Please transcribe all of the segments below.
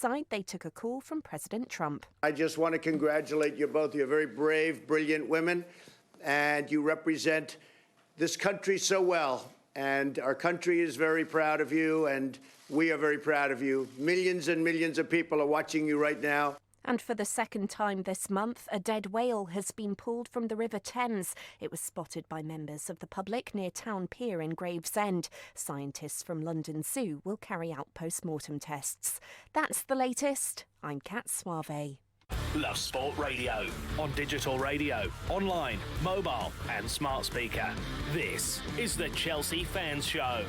decide they took a call from President Trump. I just want to congratulate you both. You're very brave, brilliant women, and you represent this country so well. And our country is very proud of you, and we are very proud of you. Millions and millions of people are watching you right now. And for the second time this month, a dead whale has been pulled from the River Thames. It was spotted by members of the public near Town Pier in Gravesend. Scientists from London Zoo will carry out post-mortem tests. That's the latest. I'm Kat Suave. Love Sport Radio on digital radio, online, mobile and smart speaker. This is the Chelsea Fans Show.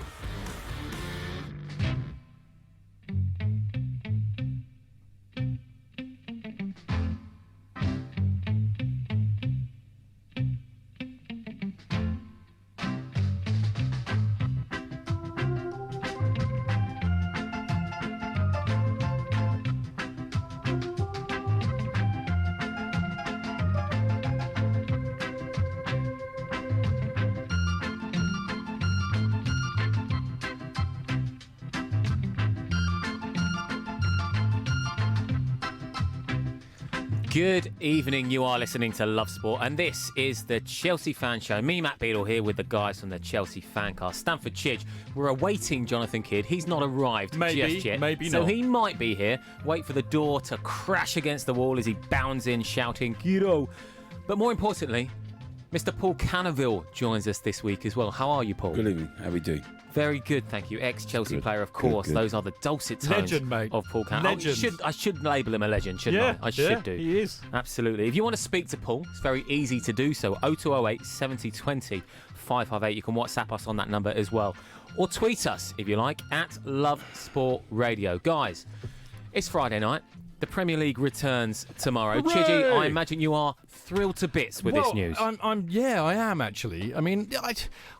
Good evening, you are listening to Love Sport, and this is the Chelsea Fan Show. Me, Matt Beadle, here with the guys from the Chelsea Fancast. Stamford Chidge, we're awaiting Jonathan Kidd. He's not arrived just yet. Maybe so not. he might be here. Wait for the door to crash against the wall as he bounds in, shouting, Kiddo. But more importantly, Mr. Paul Canoville joins us this week as well. How are you, Paul? Good evening. How are we doing? Very good, thank you. Ex-Chelsea player, of course. Good. Those are the dulcet tones Legend, mate. of Paul Canoville. Legend. I should label him a legend, shouldn't I? I should do. He is. Absolutely. If you want to speak to Paul, it's very easy to do so. 0208 70 20 558. You can WhatsApp us on that number as well. Or tweet us, if you like, at Love Sport Radio. Guys, it's Friday night. The Premier League returns tomorrow. Hooray! Chidgy, I imagine you are thrilled to bits with this news. I am actually. I mean,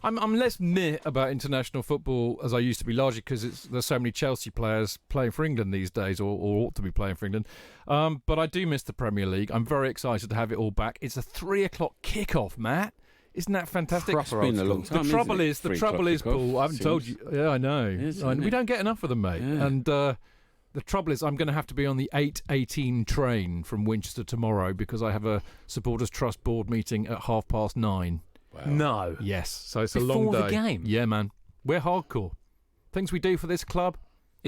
I'm less meh about international football as I used to be, largely because there's so many Chelsea players playing for England these days, or ought to be playing for England. But I do miss the Premier League. I'm very excited to have it all back. It's a 3:00 kickoff, Matt. Isn't that fantastic? It's been a long time. The trouble is, Paul. I haven't told you. Yeah, I know. We don't get enough of them, mate. Yeah. And the trouble is, I'm going to have to be on the 8:18 train from Winchester tomorrow because I have a Supporters Trust board meeting at 9:30. Wow. No. Yes, so it's Before a long day. the game? Yeah, man. We're hardcore. Things we do for this club.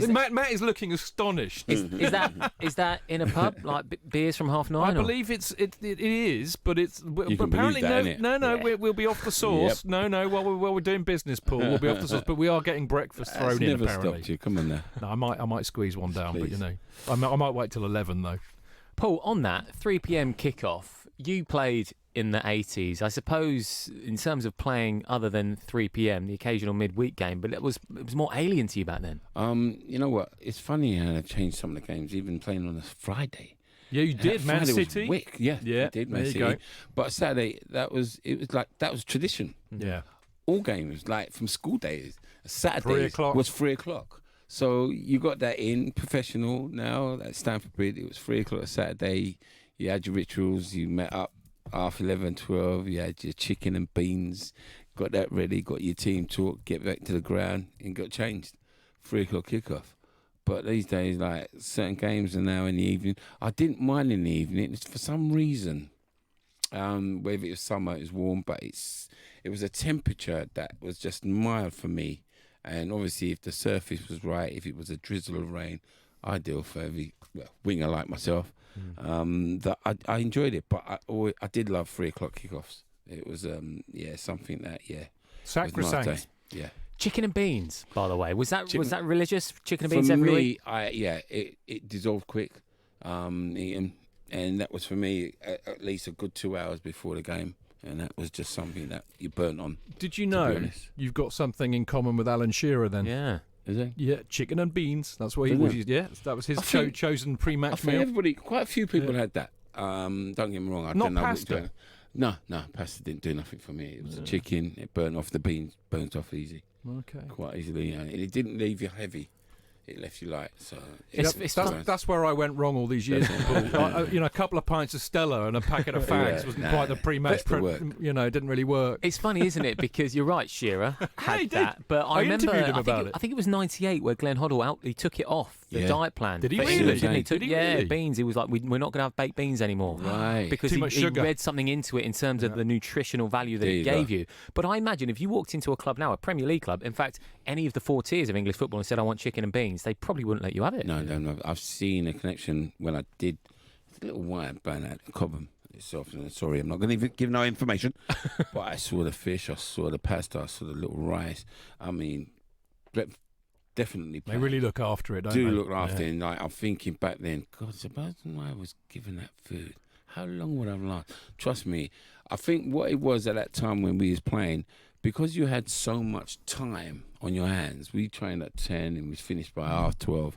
Matt is looking astonished. Is that in a pub, like beers from 9:30? I believe it is, but it's apparently believe that, no. Yeah. We'll be off the sauce. Yep. No. While we're doing business, Paul, we'll be off the sauce. But we are getting breakfast thrown in. Never Apparently, stopped you. Come on now. no, I might squeeze one down, Please. but I might wait till 11 though. Paul, on that 3 p.m. kickoff, you played in the 80s. I suppose in terms of playing other than 3 p.m, the occasional midweek game, but it was more alien to you back then. You know what? It's funny how they've changed some of the games, even playing on a Friday. Yeah, you did. Man Friday was City. wick. Yeah, Yeah, did. there Man you City. go. But Saturday, that was tradition. Yeah. All games, like from school days, Saturday 3:00. was 3:00. So you got that in professional now at Stamford Bridge. It was 3:00 Saturday. You had your rituals. You met up 11:30, 12. You had your chicken and beans. Got that ready. Got your team talk. Get back to the ground and got changed. 3:00 kickoff. But these days, like certain games are now in the evening. I didn't mind in the evening. It's for some reason. Whether it was summer, it was warm, but it was a temperature that was just mild for me. And obviously, if the surface was right, if it was a drizzle of rain, ideal for every winger like myself. That I enjoyed it, but I did love 3:00 kickoffs. It was something that Sacrosanct. was my day. Yeah. Chicken and beans, by the way, was that religious? Chicken and For beans every me, week? it dissolved quick. Eating, and that was for me at least a good 2 hours before the game, and that was just something that you burnt on. Did you know you've got something in common with Alan Shearer then? Yeah. Is it? Yeah, chicken and beans. That's what he Isn't was. it? Yeah, that was his chosen I pre-match think meal. quite a few people had that. Don't get me wrong. I Not don't know pasta? No, pasta didn't do nothing for me. It was the chicken. It burnt off. The beans burnt off easy. Okay. Quite easily. And it didn't leave you heavy. It left you light. So That's where I went wrong all these years. Paul. A couple of pints of Stella and a packet of fags wasn't quite the pre-match. It didn't really work. It's funny, isn't it? Because you're right, Shearer had he did. that. But I remember, interviewed him about it. I think it was 98 where Glenn Hoddle he took it off the Yeah. diet plan. Did he for really? England, didn't he? Did he yeah, really? beans. He was like, we're not going to have baked beans anymore. Right. Because Too much he sugar. read something into it in terms of the nutritional value that There it you gave go. you. But I imagine if you walked into a club now, a Premier League club, in fact, any of the 4 tiers of English football and said, I want chicken and beans, they probably wouldn't let you have it. No. I've seen a connection when I did a little wine burn out in Cobham itself. And sorry, I'm not going to give no information. But I saw the fish, I saw the pasta, I saw the little rice. I mean, definitely. They really look after it, don't do they? look after it. And I'm thinking back then, God, suppose I was given that food, how long would I have lasted? Trust me, I think what it was at that time when we was playing, because you had so much time on your hands, we trained at 10 and we finished by 12:30.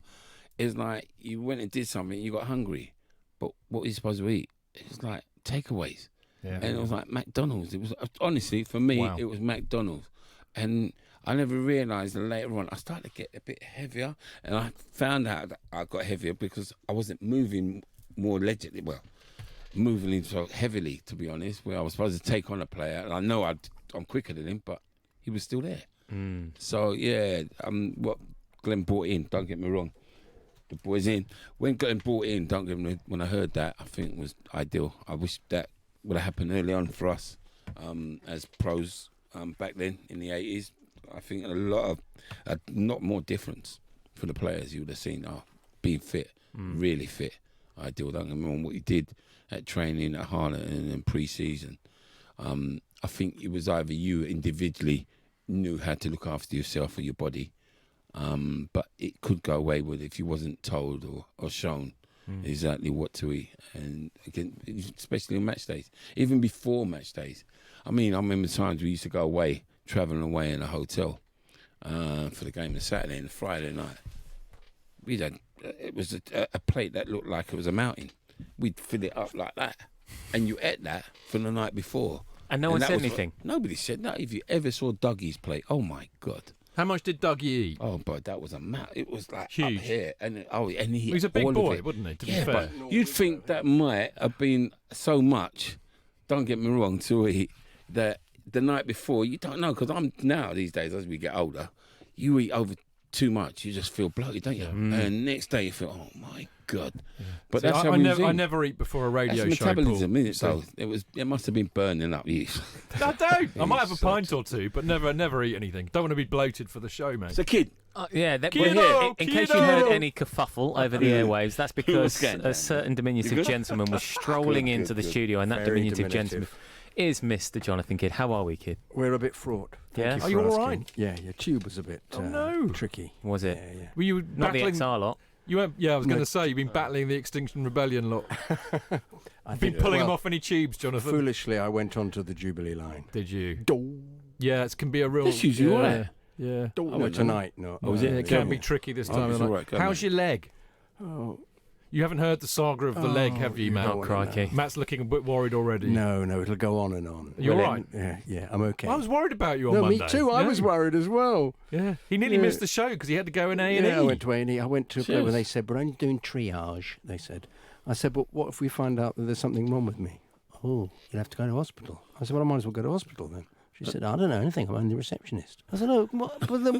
It's like you went and did something, you got hungry, but what were you supposed to eat? It's like takeaways. Yeah. And it was like McDonald's. It was honestly, for me, Wow. it was McDonald's. And I never realised that later on I started to get a bit heavier, and I found out that I got heavier because I wasn't moving moving so heavily, to be honest, where I was supposed to take on a player. And I know I'm quicker than him, but he was still there. So, yeah, what Glenn brought in, don't get me wrong, the boys in. When Glenn brought in, don't get me, when I heard that, I think it was ideal. I wish that would have happened early on for us as pros back then in the 80s. I think a lot more difference for the players. You would have seen being fit, really fit. Ideal. Don't get me wrong, what he did at training at Harlem and pre-season. I think it was either you individually knew how to look after yourself or your body, but it could go away with if you wasn't told or shown exactly what to eat. And again, especially on match days, even before match days. I mean, I remember times we used to go away, travelling away in a hotel for the game on Saturday and Friday night. It was a plate that looked like it was a mountain. We'd fill it up like that, and you ate that from the night before. And no one that said was anything? Nobody said no. If you ever saw Dougie's plate, oh my God. How much did Dougie eat? Oh, but that was a mountain. It was like Huge. up here, and he He's a big all of boy, it. wasn't he, to be Yeah, fair? but you'd think that might have been so much. Don't get me wrong, to eat that the night before. You don't know, because I'm now these days as we get older, you eat over too much, you just feel bloated, don't you? And next day you feel, oh my God. But See, that's how I we I never eat before a radio that's show. metabolism, Paul. isn't it? So it must have been burning up you. I don't. I might have a So- pint or two, but never eat anything. Don't want to be bloated for the show, mate. So kid, Yeah, we're Kiddo, here. In case you kiddo. heard any kerfuffle over the airwaves, that's because scanning a down? certain diminutive gentleman was strolling into the studio, and that Very diminutive gentleman is Mr. Jonathan Kidd. How are we, Kid? We're a bit fraught. Yeah? Thank Are you you for all asking. right? Yeah, your tube was a bit no. tricky. Was it? Yeah. Were you Not the battling? XR lot. You went, yeah, I was going No. to say you've been battling the Extinction Rebellion lot. I Been pulling them off any tubes, Jonathan. Foolishly, I went onto the Jubilee line. Did you? Do. Yeah, it can be a real. That's usually yeah, all right. Yeah. No, tonight, no. Oh, was it? It Yeah. can be tricky this Oh, time of it's the all night. right, go, How's mate. your leg? Oh, You haven't heard the saga of the leg, have you, you Matt? don't Oh, wanna crikey. know. Matt's looking a bit worried already. No, it'll go on and on. You all Will it? right? Yeah, I'm okay. I was worried about you on no, Monday. me too. I Yeah. was worried as well. Yeah. He nearly Yeah. missed the show because he had to go in A&E. Yeah, I went to A&E. I went to a place where Cheers. they said, we're only doing triage, they said. I said, but what if we find out that there's something wrong with me? Oh, you'll have to go to hospital. I said, well, I might as well go to hospital then. She said, I don't know anything. I'm only the receptionist. I said, oh, but then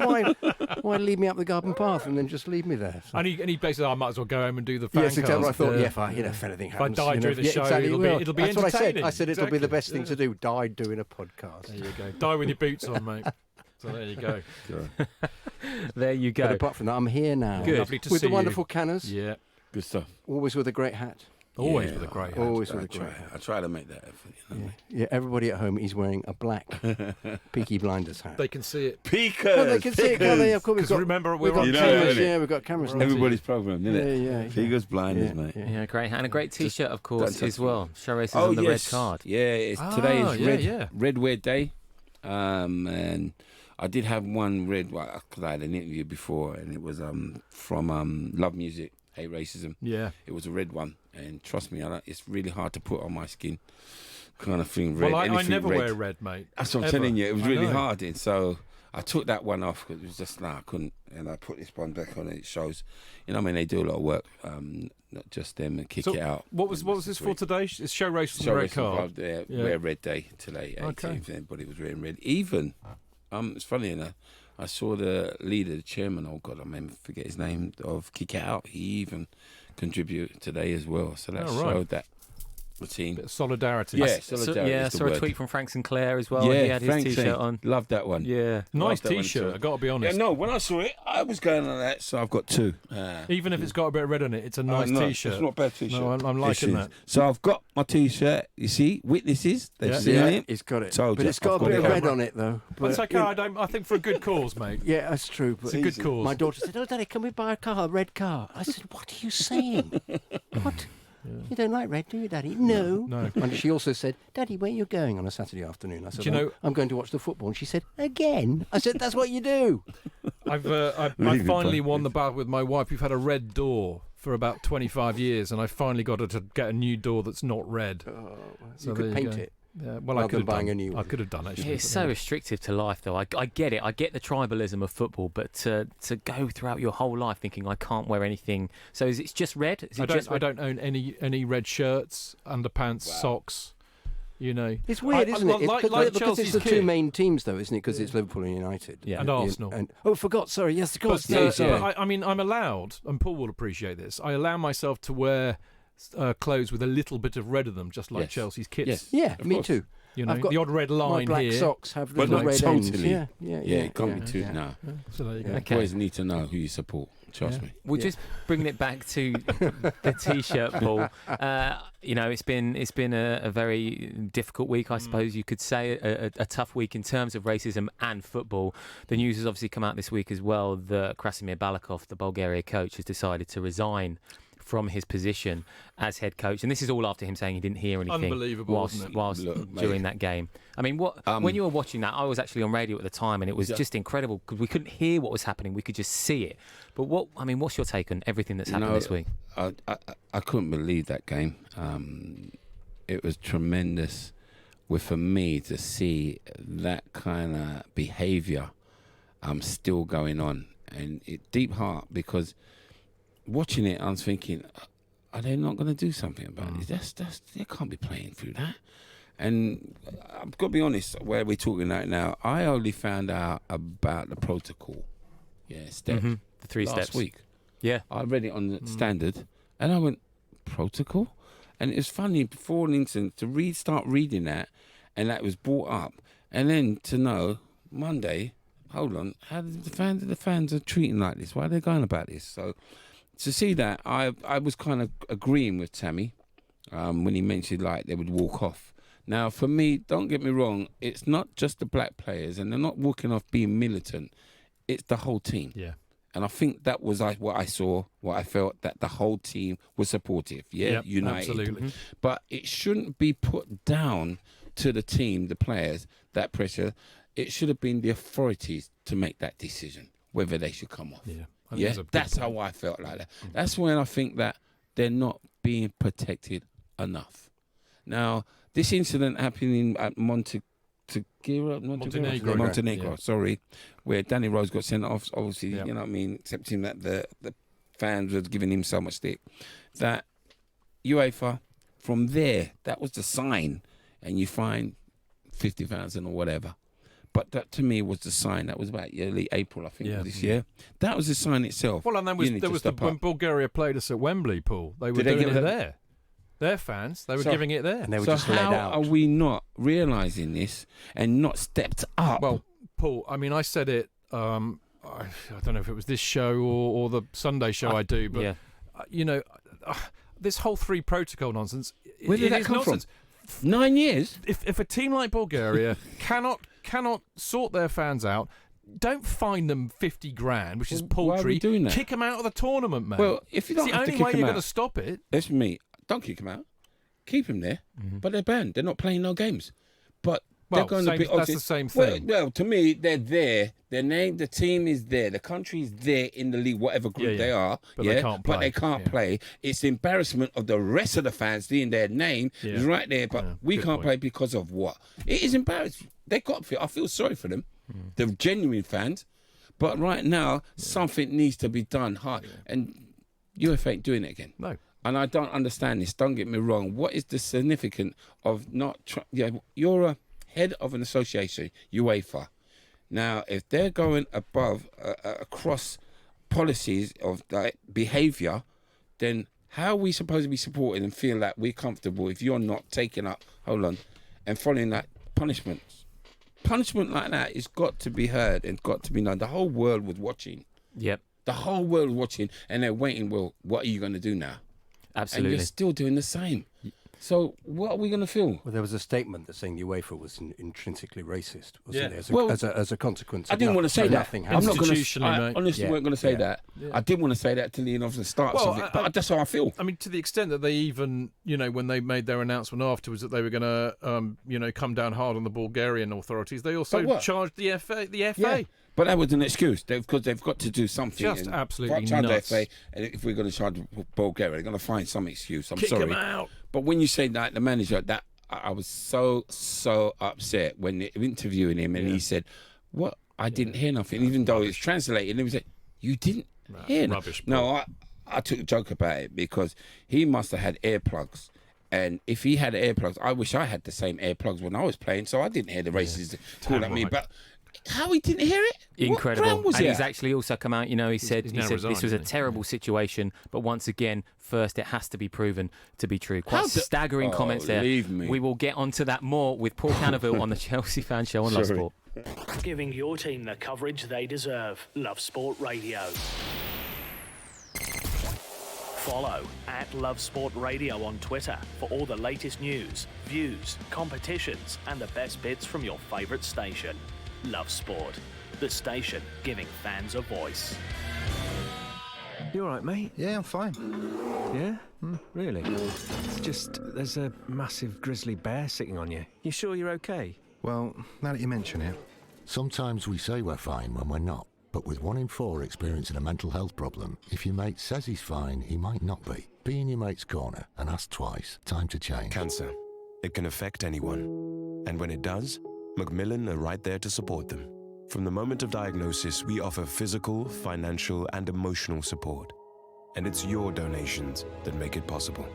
why lead me up the garden path and then just leave me there? So, And he basically, I might as well go home and do the yes, exactly. I FANCAST, thought, if anything if I happens, die during the show, exactly, it'll well, be that's what I said. entertaining. I said it'll be the Exactly, best thing to do. Die doing a podcast. There you go. Die with your boots on, mate. So there you go. There you But go. apart from that, I'm here now. Good. Lovely to with see the you. wonderful Canners, Yeah. Good stuff. always with a great hat. Always Yeah, with a great hat. Always I with a great try. hat. I try to make that effort. You know? Yeah, everybody at home is wearing a black Peaky Blinders hat. They can see it. Peekers. No, they can see it, can't they? Of course, we've Because got, remember, we've got You know, cameras. innit? Yeah, we've got cameras. now. Everybody's program, isn't it? Yeah. Figures blinders, Yeah, mate. yeah. Yeah, great hat. And a great T-shirt, of Don't course, touch as me. well. Show races on the red card. Yeah, today is yeah. Red Wear Day. And I did have one red, because I had an interview before, and it was from Love Music, Hate Racism. Yeah. It was a red one, and trust me, it's really hard to put on my skin, kind of thing. Red, Well, I anything never red. wear red, mate. That's what I'm Ever. telling you. It was I really know. hard, and so I took that one off because it was just I couldn't, and I put this one back on, and it shows. You know, I mean, they do a lot of work, not just them, and kick So it out. what was this for today? It's show race on the red card. Wear Red Day today. 18th. Okay. Everybody was wearing red. Even it's funny enough. I saw the leader, the chairman, oh God, I forget his name, of Kick It Out. He even contributed today as well. So that showed that the team. Bit of solidarity. Yeah, solidarity. I is the saw word. a tweet from Frank Sinclair as well. Yeah, He had his Frank T-shirt on. Love that one. Yeah. Nice Love that one T-shirt, too. I've got to be honest. Yeah, no, when I saw it, I was going on that, so I've got two. Even if it's got a bit of red on it, it's a nice no, T-shirt. It's not a bad T-shirt. No, I'm liking that. So I've got my T-shirt. You see, witnesses, they've seen Yeah, it. he's got it. Told But you, it's got I've a bit of got it. red on it, though. But it's okay. I think for a good cause, mate. Yeah, that's true. But It's a good cause. My daughter said, "Oh, Daddy, can we buy a red car?" I said, "What are you saying? What? You don't like red, do you, Daddy?" No. And she also said, "Daddy, where are you going on a Saturday afternoon?" I said, Do you know- I'm going to watch the football." And she said, "Again?" I said, "That's what you do." I finally won the battle with my wife. We've had a red door for about 25 years, and I finally got her to get a new door that's not red. You could paint it. Yeah, well, Rather I could than have buying done. a new I one. could have done actually. It's so restrictive to life, though. I get it. I get the tribalism of football, but to go throughout your whole life thinking I can't wear anything. So is it just red? Is it I don't own any red shirts, underpants, socks. You know, It's weird, isn't it? Like Because it's Chelsea's the kid. two main teams, though, isn't it? Because it's Liverpool and United. Yeah. And Arsenal. Forgot. Sorry. Yes, of course. But, Sorry. but I mean, I'm allowed, and Paul will appreciate this. I allow myself to wear clothes with a little bit of red in them, just like Yes. Chelsea's kits. Yes. Yeah, Of me course. too. You know, I've got the odd red My line black here. socks have But little not red ends. totally. Yeah, it can't be too. yeah. No. So there you go. Okay. Boys need to know who you support. Trust me. We're just bringing it back to the T-shirt, Paul. You know, it's been a very difficult week, I suppose you could say, a tough week in terms of racism and football. The news has obviously come out this week as well that Krasimir Balakov, the Bulgaria coach, has decided to resign from his position as head coach, and this is all after him saying he didn't hear anything Unbelievable, isn't it? whilst Look, during mate. that game. I mean, when you were watching that, I was actually on radio at the time, and it was just incredible because we couldn't hear what was happening; we could just see it. But what's your take on everything that's happened this week? I couldn't believe that game. It was tremendous for me to see that kind of behaviour still going on, and it deep heart because watching it, I was thinking, are they not going to do something about it? They can't be playing through that. And I've got to be honest, where we're talking right now, I only found out about the protocol, step, The three last steps. week. Yeah. I read it on the Standard, and I went, protocol? And it was funny before an incident to start reading that, and that was brought up, and then to know Monday, hold on, how did the fans are treating like this? Why are they going about this? So to see that, I was kind of agreeing with Tammy when he mentioned like they would walk off. Now, for me, don't get me wrong, it's not just the black players, and they're not walking off being militant. It's the whole team. Yeah. And I think that was what I saw, what I felt, that the whole team was supportive. Yep, united. absolutely. But it shouldn't be put down to the team, the players, that pressure. It should have been the authorities to make that decision, whether they should come off. Yeah. I think a good That's point. how I felt like that. That's when I think that they're not being protected enough. Now, this incident happening at Montenegro, Yeah. sorry, where Danny Rose got sent off, obviously, Yeah. you know what I mean, accepting that the fans were giving him so much stick. That UEFA, from there, that was the sign, and you find 50,000 or whatever. But that to me was the sign. That was about early April, I think, Yeah. of this year. That was the sign itself. Well, and then You need there to was step when up. Bulgaria played us at Wembley, Paul. They were Did they doing give it it- there. Their fans, they were So- giving it there. And they were So just let how out. are we not realising this and not stepped up? Well, Paul, I mean, I said it. I don't know if it was this show or the Sunday show I do, but yeah. you know, this whole three protocol nonsense. Where did it that is come nonsense. from? 9 years? If a team like Bulgaria cannot sort their fans out, don't fine them 50 grand, which is Well, why are paltry. we doing that? Kick them out of the tournament, mate. Well, if you it's don't the have to only kick way them you're out, going to stop it. that's me. Don't kick them out. Keep them there. But they're banned. They're not playing no games. But Well, they're going same- to be. that's obviously- the same Well, thing. well, to me, they're there. Their name, the team is there. The country is there in the league, whatever group Yeah, yeah. they are. But they can't But play. they can't Yeah. play. It's the embarrassment of the rest of the fans seeing their name Yeah. is right there. But Yeah, we good can't point. play because of what? It is embarrassing. They got. I feel sorry for them. The genuine fans. But right now, something needs to be done hard. And UEFA ain't doing it again. No. And I don't understand this. Don't get me wrong. What is the significance of not? You're a head of an association, UEFA. Now, if they're going above, across policies of like behaviour, then how are we supposed to be supported and feel that we're comfortable if you're not taking up, and following that punishments? Punishment like that has got to be heard and got to be known. The whole world was watching. Yep. The whole world was watching, and they're waiting, well, what are you going to do now? Absolutely. And you're still doing the same. So what are we going to feel? Well, there was a statement that saying the UEFA was intrinsically racist, wasn't Yeah. there? As a consequence. I didn't want to say that. Nothing I'm not going Institutionally, to. I mate. honestly weren't going to say that. Yeah. I didn't want to say that till the end of the start Well, of it, but that's how I feel. I mean, to the extent that they even, when they made their announcement afterwards that they were going to, come down hard on the Bulgarian authorities, they also charged the FA. Yeah. But that was an excuse because they've got to do something. Just and absolutely charge nuts. The FA, and if we're going to charge Bulgaria, they're going to find some excuse. I'm Kick sorry. them out. But when you say that, the manager, that I was so upset when they're interviewing him, and he said, "What? I didn't hear nothing," even though it's translated. And he was like, "You didn't hear nothing." Rubbish. No, I took a joke about it because he must have had earplugs. And if he had earplugs, I wish I had the same earplugs when I was playing, so I didn't hear the racists call at me. But how he didn't hear it? Incredible. What ground was and it? he's actually also come out, he said, now resigned, this was a isn't he? terrible situation, but once again, first it has to be proven to be true. Quite staggering comments there. leave me. We will get onto that more with Paul Canoville on the Chelsea Fan Show on Love Sorry. Sport. Giving your team the coverage they deserve. Love Sport Radio. Follow @Love Sport Radio on Twitter for all the latest news, views, competitions, and the best bits from your favourite station. Love Sport, the station giving fans a voice. You all right, mate? Yeah, I'm fine. Yeah? Really? It's just there's a massive grizzly bear sitting on you. You sure you're okay? Well, now that you mention it, sometimes we say we're fine when we're not. But with 1 in 4 experiencing a mental health problem, if your mate says he's fine, he might not be. Be in your mate's corner and ask twice. Time to change. Cancer. It can affect anyone. And when it does, Macmillan are right there to support them. From the moment of diagnosis, we offer physical, financial, and emotional support. And it's your donations that make it possible.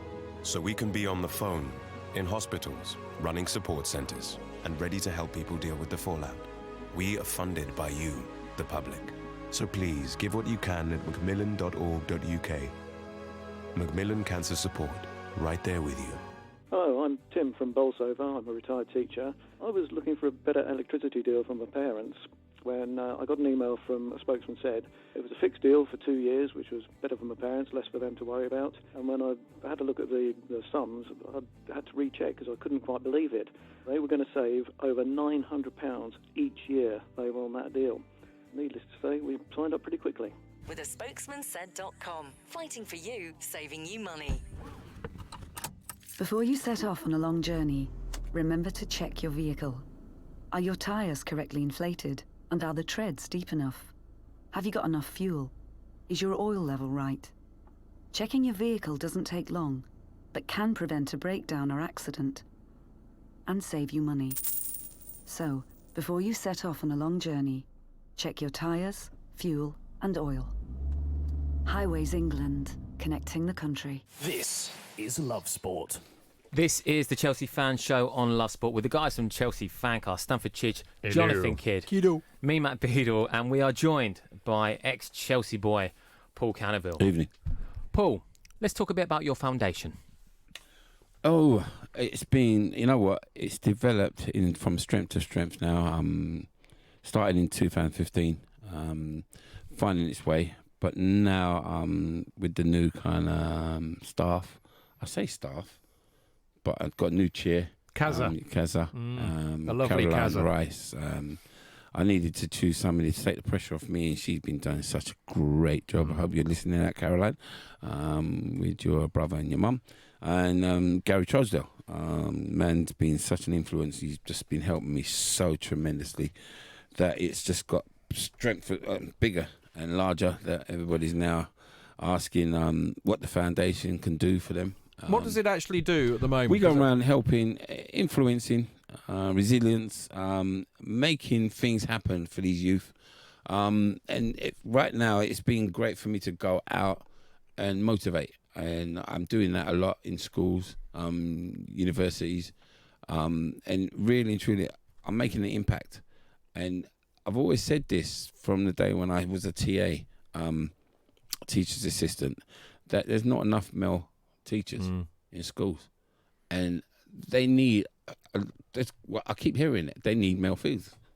So we can be on the phone, in hospitals, running support centers, and ready to help people deal with the fallout. We are funded by you, the public. So please give what you can at macmillan.org.uk. Macmillan Cancer Support, right there with you. Hello, I'm Tim from Bolsover. I'm a retired teacher. I was looking for a better electricity deal from my parents when I got an email from a spokesman said it was a fixed deal for 2 years, which was better for my parents, less for them to worry about. And when I had a look at the sums, I had to recheck because I couldn't quite believe it. They were going to save over £900 each year they were on that deal. Needless to say, we signed up pretty quickly. With a spokesmansaid.com, fighting for you, saving you money. Before you set off on a long journey, remember to check your vehicle. Are your tyres correctly inflated? And are the treads deep enough? Have you got enough fuel? Is your oil level right? Checking your vehicle doesn't take long, but can prevent a breakdown or accident. And save you money. So, before you set off on a long journey, check your tyres, fuel, and oil. Highways England, connecting the country. This is Love Sport. This is the Chelsea Fan Show on Love Sport with the guys from Chelsea FANCAST, Stanford Chidge, Jonathan Kidd, me, Matt Beadle, and we are joined by ex-Chelsea boy, Paul Canoville. Evening. Paul, let's talk a bit about your foundation. Oh, it's been, you know what, it's developed from strength to strength now. Started in 2015, finding its way. But now with the new kind of staff, I say staff, but I've got a new chair. Kaza. A lovely Caroline Kaza. Rice. I needed to choose somebody to take the pressure off me, and she's been doing such a great job. I hope you're listening to that, Caroline, with your brother and your mum. And Gary Trosdale, man's been such an influence. He's just been helping me so tremendously that it's just got strength, bigger and larger, that everybody's now asking what the foundation can do for them. What does it actually do at the moment? We go around helping, influencing, resilience, making things happen for these youth. Right now, it's been great for me to go out and motivate. And I'm doing that a lot in schools, universities. And really and truly, I'm making an impact. And I've always said this from the day when I was a TA, teacher's assistant, that there's not enough male teachers in schools, and they need. I keep hearing it. They need male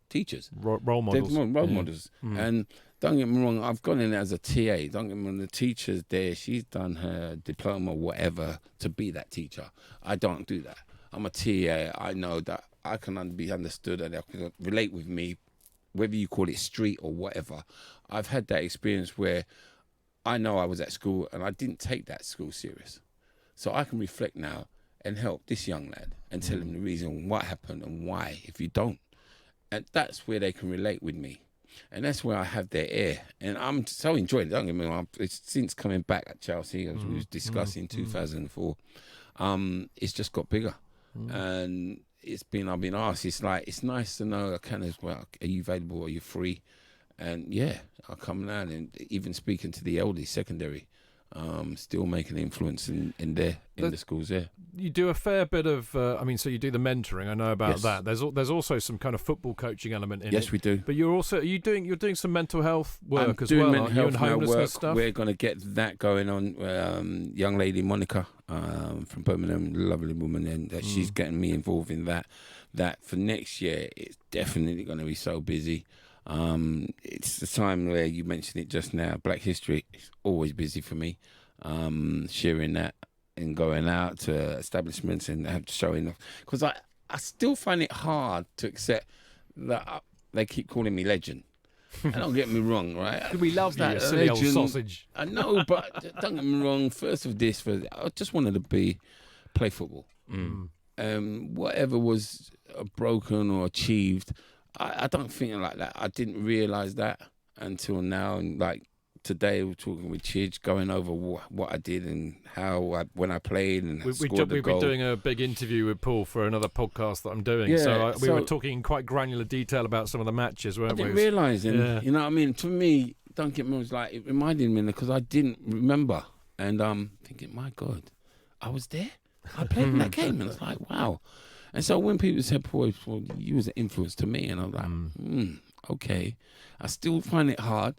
teachers, role models, role models. And don't get me wrong, I've gone in as a TA. Don't get me wrong, the teacher's there. She's done her diploma, whatever, to be that teacher. I don't do that. I'm a TA. I know that I can be understood and they can relate with me, whether you call it street or whatever. I've had that experience where I know I was at school and I didn't take that school serious. So I can reflect now and help this young lad and tell him the reason what happened and why if you don't. And that's where they can relate with me. And that's where I have their ear. And I'm so enjoying it. Don't get me wrong, since coming back at Chelsea, as we was discussing 2004, it's just got bigger. And I've been asked, it's nice to know, are you available, are you free? And yeah, I'll come down and even speaking to the elders, secondary, still making an influence in the schools there. You do a fair bit of, so you do the mentoring. I know about that. There's also some kind of football coaching element in it. Yes, we do. But you're doing some mental health work I'm as doing well, mental aren't you, and health homelessness work. stuff. We're going to get that going on. Young lady Monica from Birmingham, lovely woman, and she's getting me involved in that. That for next year, it's definitely going to be so busy. It's the time where you mentioned it just now. Black History is always busy for me. Sharing that and going out to establishments and showing, because I still find it hard to accept that they keep calling me legend. And don't get me wrong, right? We love that, you silly old sausage. I know, but don't get me wrong. First I just wanted to play football. Whatever was broken or achieved, I don't think like that. I didn't realise that until now, and like today we're talking with Chidge, going over what I did and when I played and scored the goal. We've been doing a big interview with Paul for another podcast that I'm doing. Yeah, we were talking in quite granular detail about some of the matches, weren't we? I didn't realise, you know what I mean? To me, don't get me wrong, it reminded me because I didn't remember, and I'm thinking, my God, I was there. I played in that game, and it's like, wow. And so when people said, Paul, you was an influence to me, and I was like, okay. I still find it hard.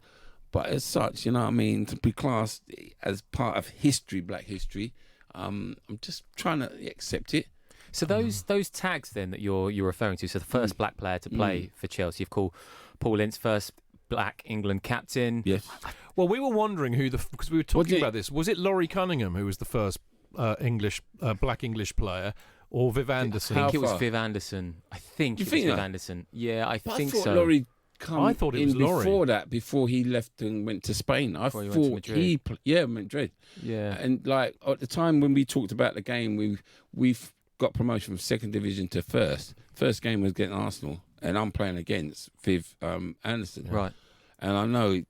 But as such, you know what I mean, to be classed as part of history, Black History, I'm just trying to accept it. So those tags then that you're referring to, so the first black player to play for Chelsea, you've called Paul Ince first black England captain. Yes. Well, we were wondering because we were talking about this. Was it Laurie Cunningham who was the first black English player, or Viv Anderson? I think it was Viv Anderson. I think it was Viv Anderson. Yeah, I think so. Laurie I thought it was Laurie. Before he left and went to Spain. I thought he Madrid. Yeah. And like at the time when we talked about the game, we've got promotion from second division to first. First game was against Arsenal, and I'm playing against Viv Anderson. Right. And I know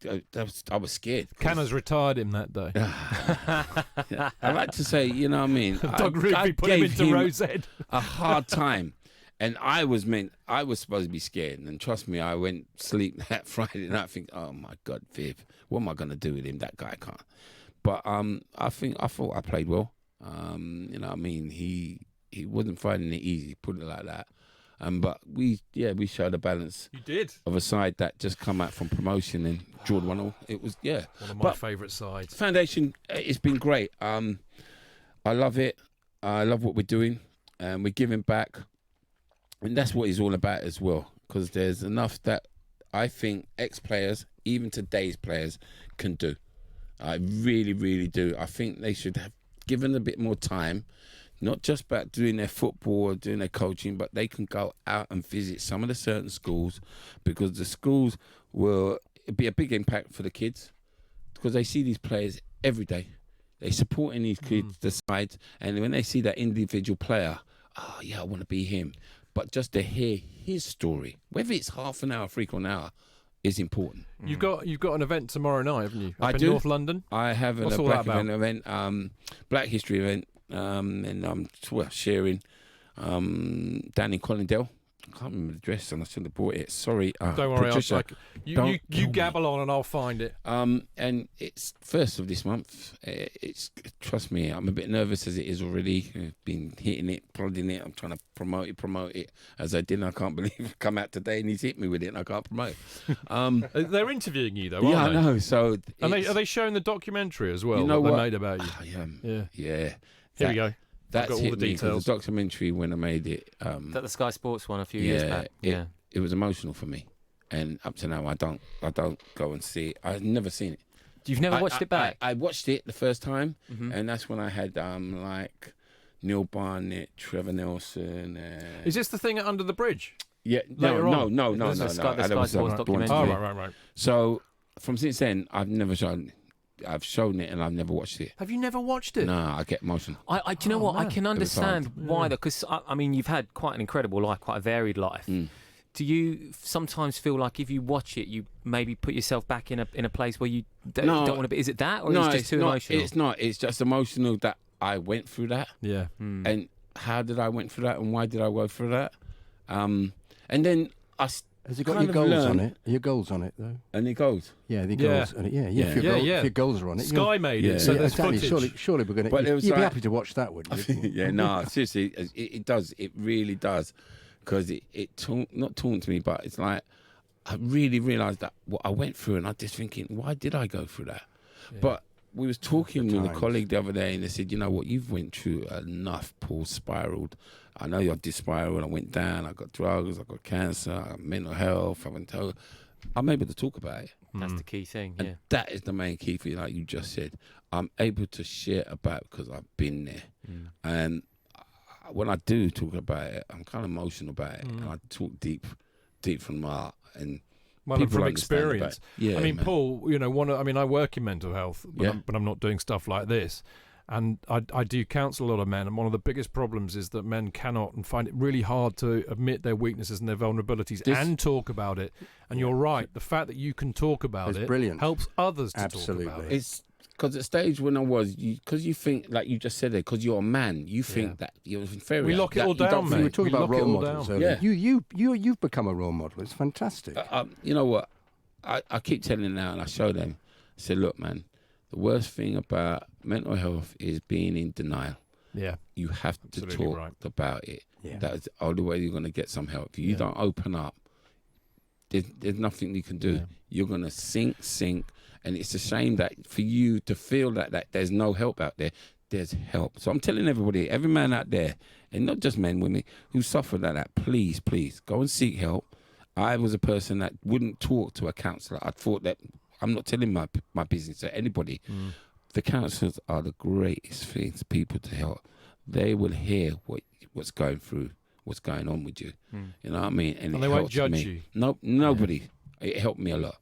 I was scared. Canners retired him that day. I like to say, you know what I mean? Doug Rigby put him into Rosehead. A hard time. And I was supposed to be scared. And trust me, I went sleep that Friday night thinking, oh my God, Viv, what am I going to do with him? That guy can't. But I thought I played well. You know what I mean? He wasn't finding it easy, put it like that. But we showed a balance. You did. Of a side that just come out from promotion and drawed 1-1. It was, one of my favourite sides. Foundation, it's been great. I love it. I love what we're doing. And we're giving back. And that's what it's all about as well. Because there's enough that I think ex-players, even today's players, can do. I really, really do. I think they should have given a bit more time. Not just about doing their football or doing their coaching, but they can go out and visit some of the certain schools, because the schools will be a big impact for the kids, because they see these players every day. They're supporting these kids, the sides, and when they see that individual player, oh yeah, I want to be him. But just to hear his story, whether it's half an hour, 3/4 hour, is important. You've got an event tomorrow night, haven't you? I in do. North London. I have a Black History event, and I'm sharing down in Collindale I can't remember the address, and I should have bought it. Sorry, Don't worry, Patricia, you gabble on and I'll find it. And it's 1st of this month. Trust me, I'm a bit nervous as it is already. I've been hitting it, prodding it. I'm trying to promote it as I did. And I can't believe it come out today and he's hit me with it, and I can't promote it. They're interviewing you though, yeah, aren't they? I know. So are they showing the documentary as well? You know that what? they made about you. Yeah. Here we go. That's got all hit the me 'cause details. the documentary when I made it. Is that the Sky Sports one a few years back? It was emotional for me, and up to now I don't go and see it. I've never seen it. You've never watched it back? I watched it the first time, and that's when I had like Neil Barnett, Trevor Nelson. Is this the thing at Under the Bridge? Yeah, no. This is the Sky Sports documentary. Oh, right. So from since then, I've never shown. I've shown it and I've never watched it. Have you never watched it? No, I get emotional. Do you know what? man. I can understand why, though, because I mean, you've had quite an incredible life, quite a varied life. Do you sometimes feel like if you watch it, you maybe put yourself back in a place where you don't want to be? Is it that, or is it just too emotional? It's not. It's just emotional that I went through that. Yeah. And how did I went through that, and why did I go through that? And then I. Has it got your goals on it? Are your goals on it though? Any goals? Yeah, the goals on it. Yeah. If your goals are on it. Sky made it, so there's exactly. footage. Surely we're going to. You'd be happy to watch that, wouldn't you? Yeah, no, seriously, it does. It really does, because it not taunts me, but it's like I really realised that what I went through, and I'm just thinking, why did I go through that? Yeah. But we was talking with a colleague the other day, and they said, you know what, you've went through enough. Paul spiraled. I know I did spiral. I went down. I got drugs. I got cancer. I got mental health. I'm able to talk about it. That's the key thing. And that is the main key for you, like you just said. I'm able to share about because I've been there. And when I do talk about it, I'm kind of emotional about it. And I talk deep from my heart. And from experience. Yeah, I mean, man. Paul, I work in mental health, but I'm not doing stuff like this. And I do counsel a lot of men, and one of the biggest problems is that men cannot and find it really hard to admit their weaknesses and their vulnerabilities and talk about it. And you're right, the fact that you can talk about it brilliant. helps others to talk about it. It's because at the stage when I was, because you think, like you just said there, because you're a man, you think that you're inferior. We lock it all down, mate. We were talking about role models earlier. Yeah. You've become a role model. It's fantastic. You know what? I keep telling them now, and I show them. I said, look, man, the worst thing about mental health is being in denial. Yeah. You have to talk about it. Yeah. That's the only way you're going to get some help. If you don't open up, there's nothing you can do. Yeah. You're going to sink. And it's a shame that for you to feel that there's no help out there, there's help. So I'm telling everybody, every man out there, and not just men, women, who suffer like that, please, go and seek help. I was a person that wouldn't talk to a counsellor. I thought that I'm not telling my business to anybody. The counsellors are the greatest people to help. They will hear what's going on with you. You know what I mean? And they won't judge you. No, nobody. It helped me a lot.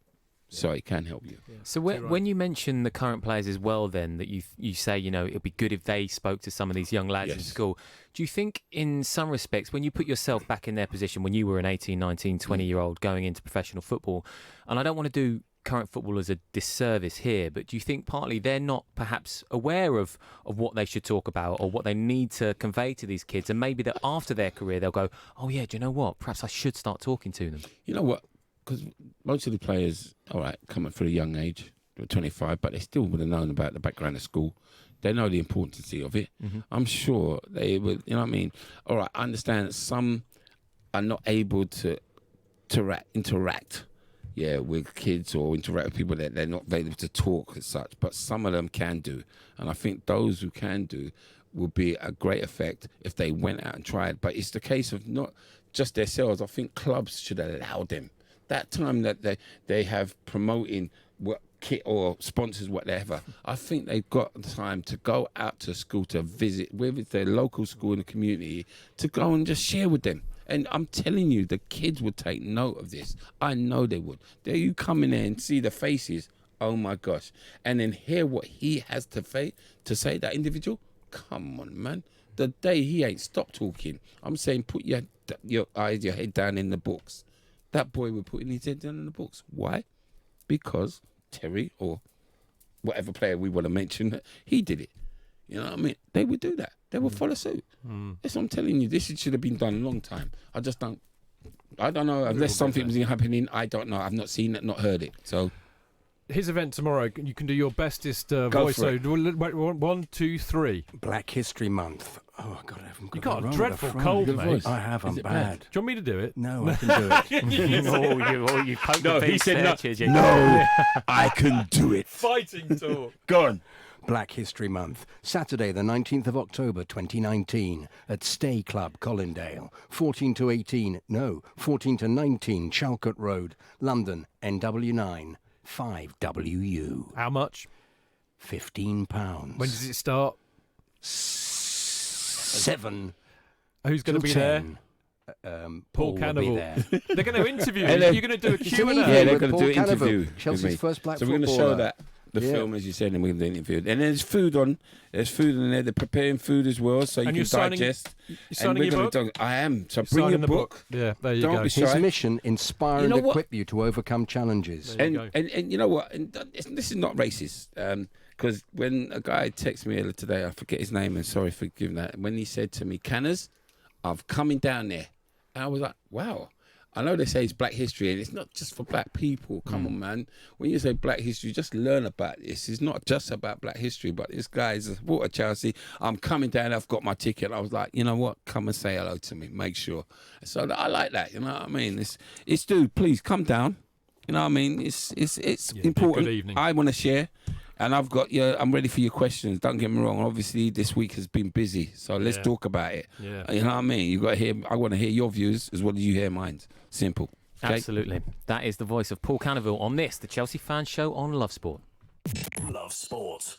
So it can help you. Yeah. So when you mention the current players as well, then that you say, it'd be good if they spoke to some of these young lads in school. Do you think in some respects, when you put yourself back in their position, when you were an 18, 19, 20-year-old going into professional football, and I don't want to do current footballers a disservice here, but do you think partly they're not perhaps aware of what they should talk about or what they need to convey to these kids, and maybe that after their career they'll go, oh yeah, do you know what? Perhaps I should start talking to them. You know what? Because most of the players, all right, coming through a young age, they're 25, but they still would have known about the background of school. They know the importance of it. I'm sure they would, you know what I mean? All right, I understand that some are not able to interact with kids or interact with people that they're not able to talk as such, but some of them can do. And I think those who can do will be a great effect if they went out and tried. But it's the case of not just themselves. I think clubs should allow them that time that they have promoting what kit or sponsors, whatever. I think they've got time to go out to school to visit with their local school in the community to go and just share with them. And I'm telling you, the kids would take note of this. I know they would. There you come in there and see the faces. Oh my gosh. And then hear what he has to say, that individual. Come on, man. The day he ain't stopped talking, I'm saying put your head down in the books. That boy would put his head down in the books. Why? Because Terry or whatever player we want to mention, he did it. You know what I mean? They would do that. They would follow suit. That's what I'm telling you. This should have been done a long time. I just don't I don't know. Unless something was happening, I don't know. I've not seen it, not heard it. So his event tomorrow, you can do your bestest voice. So, 1, 2, 3. Black History Month. Oh, God, I haven't got You got it a wrong dreadful with cold, the mate. I have. I'm bad. Do you want me to do it? No, I can do it. You poked no, the he beast said searches, no. you No, I can do it. Fighting talk. Go on. Black History Month, Saturday the 19th of October 2019 at Stay Club, Colindale, 14 to 19 Chalcot Road, London, NW9, 5WU. How much? £15. When does it start? 7. Who's going to be there? Paul Canoville. They're going to interview you. You're going to do a Q&A. Yeah, they're going to do an interview. Chelsea's first black So we're footballer. going to show that. The film, as you said, and we're going to do an interview. And there's food on. There's food in there. They're preparing food as well, so you can digest. You're signing your book? I am. So bring your book. Yeah, there you Don't go. be shy. His mission, inspire and equip you to overcome challenges. And you know what? And this is not racist. Because when a guy texted me earlier today, I forget his name, and sorry for giving that. When he said to me, "Canners, I'm coming down there," and I was like, "Wow." I know they say it's Black History, and it's not just for Black people. Come on, man. When you say Black History, just learn about this. It's not just about Black History, but this guy is a supporter of Chelsea. I'm coming down. I've got my ticket. I was like, you know what? Come and say hello to me. Make sure. So I like that. You know what I mean? It's dude, please come down. You know what I mean? It's important. Good evening. I want to share. And I've got I'm ready for your questions. Don't get me wrong. Obviously, this week has been busy, so let's talk about it. Yeah. You know what I mean? You got to hear. I want to hear your views as well as you hear mine. Simple. Okay? Absolutely. That is the voice of Paul Canoville on this, the Chelsea Fan Show on Love Sport. Love Sport.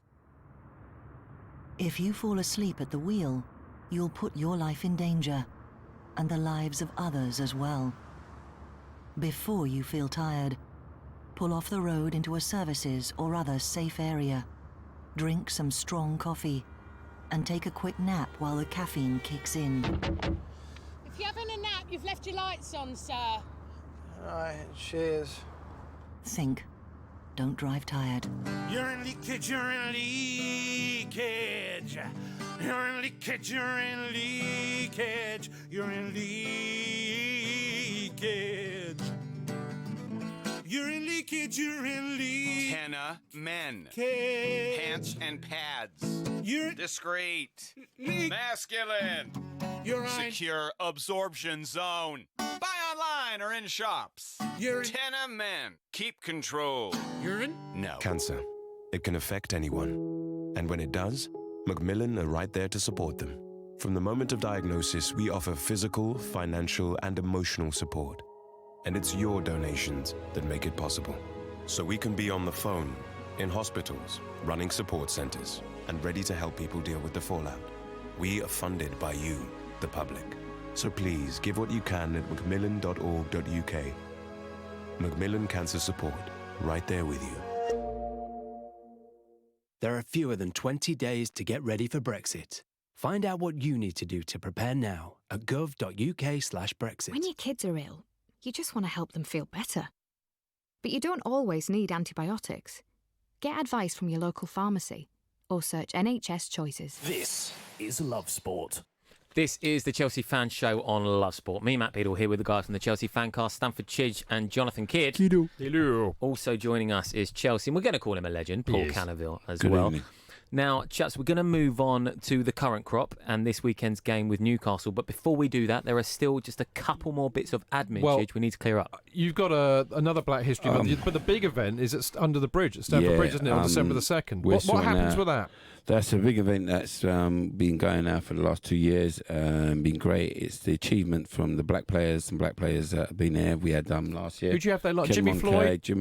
If you fall asleep at the wheel, you'll put your life in danger, and the lives of others as well. Before you feel tired, pull off the road into a services or other safe area. Drink some strong coffee, and take a quick nap while the caffeine kicks in. If you're having a nap, you've left your lights on, sir. All right, cheers. Think. Don't drive tired. You're in leakage, you're in leakage. You're in leakage, you're in leakage. You're in leakage. You're in leakage, you're in leakage. Henna men. Cage. Pants and pads. You're discreet. Masculine. You're secure absorption zone. Buy online or in shops. You're Tenna men. Keep control. Urine? No. Cancer. It can affect anyone. And when it does, Macmillan are right there to support them. From the moment of diagnosis, we offer physical, financial, and emotional support. And it's your donations that make it possible. So we can be on the phone, in hospitals, running support centers, and ready to help people deal with the fallout. We are funded by you, the public. So please give what you can at macmillan.org.uk. Macmillan Cancer Support, right there with you. There are fewer than 20 days to get ready for Brexit. Find out what you need to do to prepare now at gov.uk/Brexit. When your kids are ill, you just want to help them feel better. But you don't always need antibiotics. Get advice from your local pharmacy or search NHS Choices. This is Love Sport. This is the Chelsea Fan Show on Love Sport. Me, Matt Beadle, here with the guys from the Chelsea FANCAST, Stanford Chidge and Jonathan Kidd. Hello. Also joining us is Chelsea, and we're going to call him a legend, Paul Canoville as well. Evening. Now, chaps, we're going to move on to the current crop and this weekend's game with Newcastle. But before we do that, there are still just a couple more bits of admin, Chidge, we need to clear up. You've got another Black History Month, but the big event is under the bridge at Stamford Bridge, isn't it, on December the 2nd? What happens with that? That's a big event that's been going now for the last 2 years. Been great. It's the achievement from the black players and black players that have been there. We had last year. Who'd you have there? Like Jimmy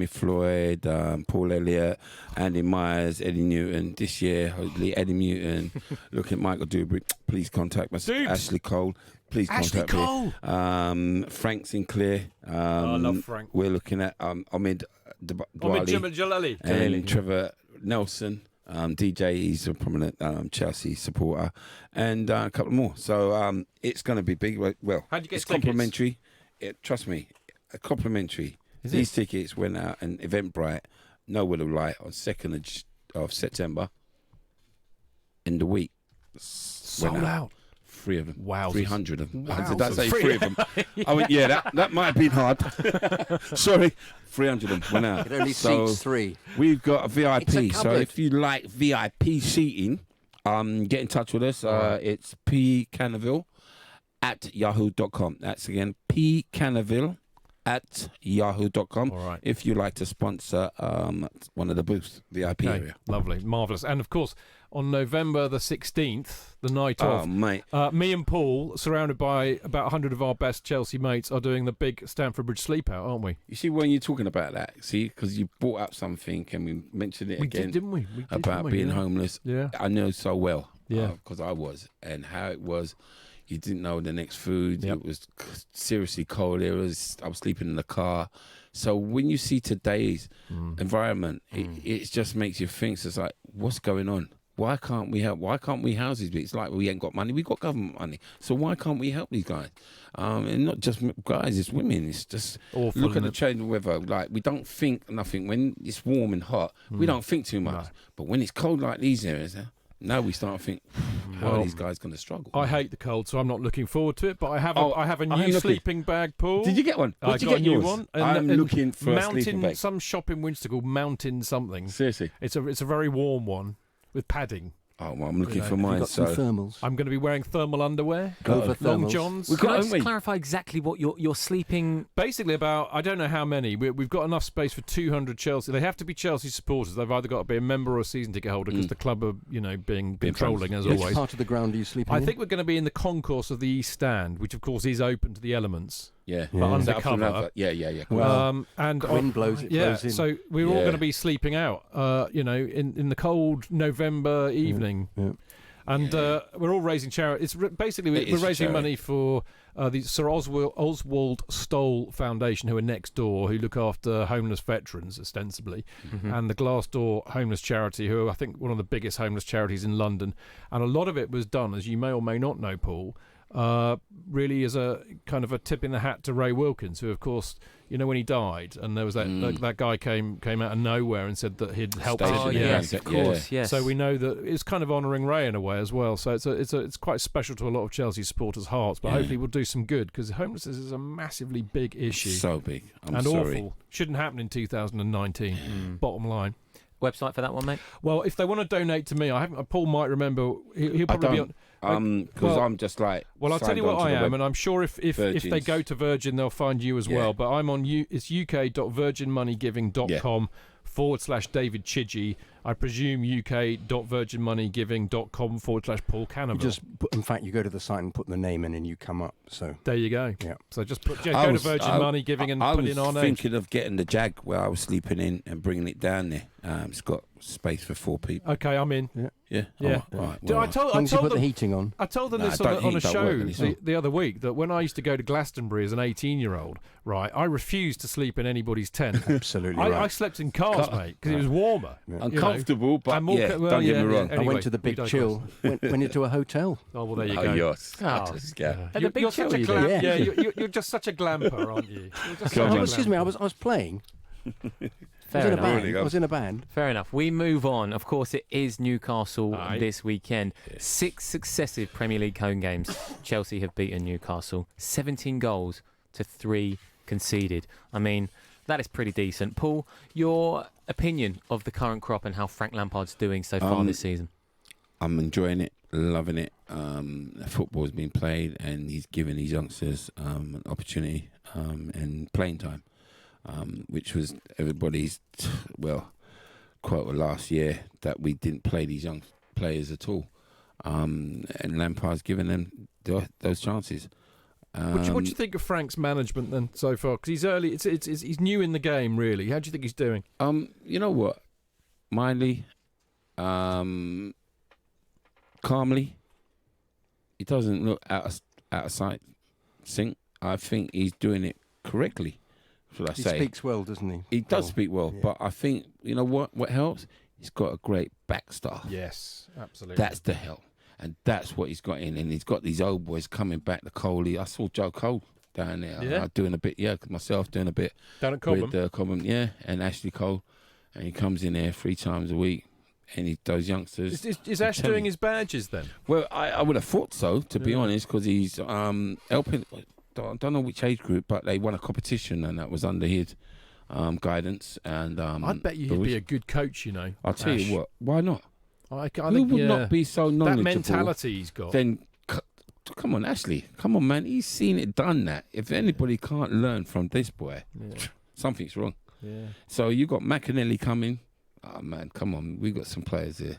Floyd, Paul Elliott, Andy Myers, Eddie Newton. This year, hopefully Eddie Newton. Look at Michael Dubry. Please contact us. Ashley Cole. Please contact me. Frank Sinclair. I love Frank. We're looking at Ahmed Jalali and Trevor Nelson. DJ, he's a prominent Chelsea supporter, and a couple more. So it's going to be big. Well, how'd you get it's tickets? complimentary. Trust me, complimentary. These tickets went out in Eventbrite, Nowhere to Light, on 2nd of September. In the week, Sold out. 3 of them. Wow. 300 of them. Wowzers. Did I say 3 of them? I went, yeah, that might have been hard. Sorry. 300 of them went out. It only seats 3. We've got a VIP. It's a So cupboard. if you like VIP seating, get in touch with us. It's Canoville at yahoo.com. That's again Canoville at yahoo.com. All right. If you like to sponsor one of the booths, VIP area. Lovely, marvellous. And of course, on November the 16th, the night Oh, of, mate. me and Paul, surrounded by about 100 of our best Chelsea mates, are doing the big Stamford Bridge sleep out, aren't we? You see, when you're talking about that, because you brought up something and we mentioned it We again. did, didn't we? We did, about didn't we? being Yeah. homeless. Yeah. I know so well. Yeah. Because I was. And how it was. You didn't know the next food. Yep. It was seriously cold. I was sleeping in the car. So when you see today's environment, it just makes you think. So it's like, what's going on? Why can't we help? Why can't we house these people? It's like we ain't got money. We got government money. So why can't we help these guys? And not just guys, it's women. It's just awful, look at the isn't it? change of weather. Like we don't think nothing. When it's warm and hot, we don't think too much. But when it's cold like these areas, now we start to think, how are these guys going to struggle? I hate the cold, so I'm not looking forward to it. But I have a I'm new looking. sleeping bag, Paul. Did you get one? I Did you got get a new yours? one. I'm looking for a Mountain, sleeping bag. some shop in Winchester called Mountain something. Seriously? It's a very warm one with padding. Oh, well, I'm looking for Have you mine. got some thermals? I'm going to be wearing thermal underwear, Over long thermals. johns. Can I just clarify exactly what you're sleeping? Basically, about I don't know how many. We've got enough space for 200 Chelsea. They have to be Chelsea supporters. They've either got to be a member or a season ticket holder because the club are being controlling as Which always. part of the ground are you sleeping I in? think we're going to be in the concourse of the East Stand, which of course is open to the elements. Yeah, but Is that up from undercover. that? Yeah. Well, And wind blows it. yeah, blows in. so we're all going to be sleeping out. In the cold November evening. Yeah. And we're all raising charity. Basically we're raising charity. money for the Sir Oswald Stoll Foundation, who are next door, who look after homeless veterans ostensibly, and the Glassdoor Homeless Charity, who are, I think, one of the biggest homeless charities in London. And a lot of it was done, as you may or may not know, Paul, really as a kind of a tip in the hat to Ray Wilkins, who, of course, when he died, and there was that guy came out of nowhere and said that he'd helped him. Station Yeah. Yes, of course, yes. So we know that it's kind of honouring Ray in a way as well. So it's quite special to a lot of Chelsea supporters' hearts. But hopefully we'll do some good, because homelessness is a massively big issue. So big. I'm and sorry. awful. Shouldn't happen in 2019. Bottom line. Website for that one, mate? Well, if they want to donate to me, I haven't. Paul might remember. He'll probably be on. Because I'm just like. Well, I'll tell you what I am, and I'm sure if they Virgins. go to Virgin, they'll find you as well. But I'm on it's uk.virginmoneygiving.com/David Chidgey. I presume uk.virginmoneygiving.com/Paul Canoville. In fact, you go to the site and put the name in, and you come up. So there you go. Yeah. So just go to Virgin Money Giving and put in our I was name. thinking of getting the Jag where I was sleeping in and bringing it down there. It's got space for 4 people. Okay, I'm in. Yeah. Yeah. Oh, right, Did well, I told as long as you them put the heating on. I told them No, this don't on a heat, don't show work, it's the other week, that when I used to go to Glastonbury as an 18-year-old, right, I refused to sleep in anybody's tent. Absolutely I right. slept in cars, mate, because it was warmer. Uncomfortable, but I'm more yeah, don't get me wrong. I Anyway, went to the we Big digress. Chill. Went into a hotel. Oh, well, there you Oh, go. yes. Oh, Yeah. At the Big you're Chill, such a you glam- did? yeah, you're just such a glamper, aren't you? You're just Come such on. a Excuse me, I glamper. was playing. Fair I was in a enough. band. I was in a band. Fair enough. We move on. Of course, it is Newcastle Aye. this weekend. 6 successive Premier League home games. Chelsea have beaten Newcastle. 17 goals to 3 conceded. I mean, that is pretty decent. Paul, your opinion of the current crop and how Frank Lampard's doing so far this season? I'm enjoying it, loving it. Football's been played, and he's given these youngsters an opportunity and playing time, which was everybody's quote last year, that we didn't play these young players at all, and Lampard's given them those chances. What do you think of Frank's management then so far? Because he's early. He's new in the game, really. How do you think he's doing? You know what, Miley, calmly. He doesn't look out of sight. I think he's doing it correctly. Should I He say? speaks well, doesn't he? He does speak well, Yeah. but I think you know what helps. He's got a great back staff. Yes, absolutely. That's the help, and that's what he's got in. And he's got these old boys coming back. The Coley. I saw Joe Cole down there. Yeah. Doing a bit. Yeah, myself doing a bit Down at Cobham. with Cobham. Yeah, and Ashley Cole, and he comes in there 3 times a week. those youngsters. Is Ash doing his badges then? Well, I would have thought so, to be honest, because he's helping. I don't know which age group, but they won a competition, and that was under his guidance. And I'd bet he'd be a good coach. You know, I'll tell Ash. you what. Why not? I Who think, would not be so knowledgeable? That mentality he's got. Then, come on, Ashley. Come on, man. He's seen it done. That if anybody can't learn from this boy, something's wrong. Yeah. So you got McAnally coming. Oh man, come on. We got some players here.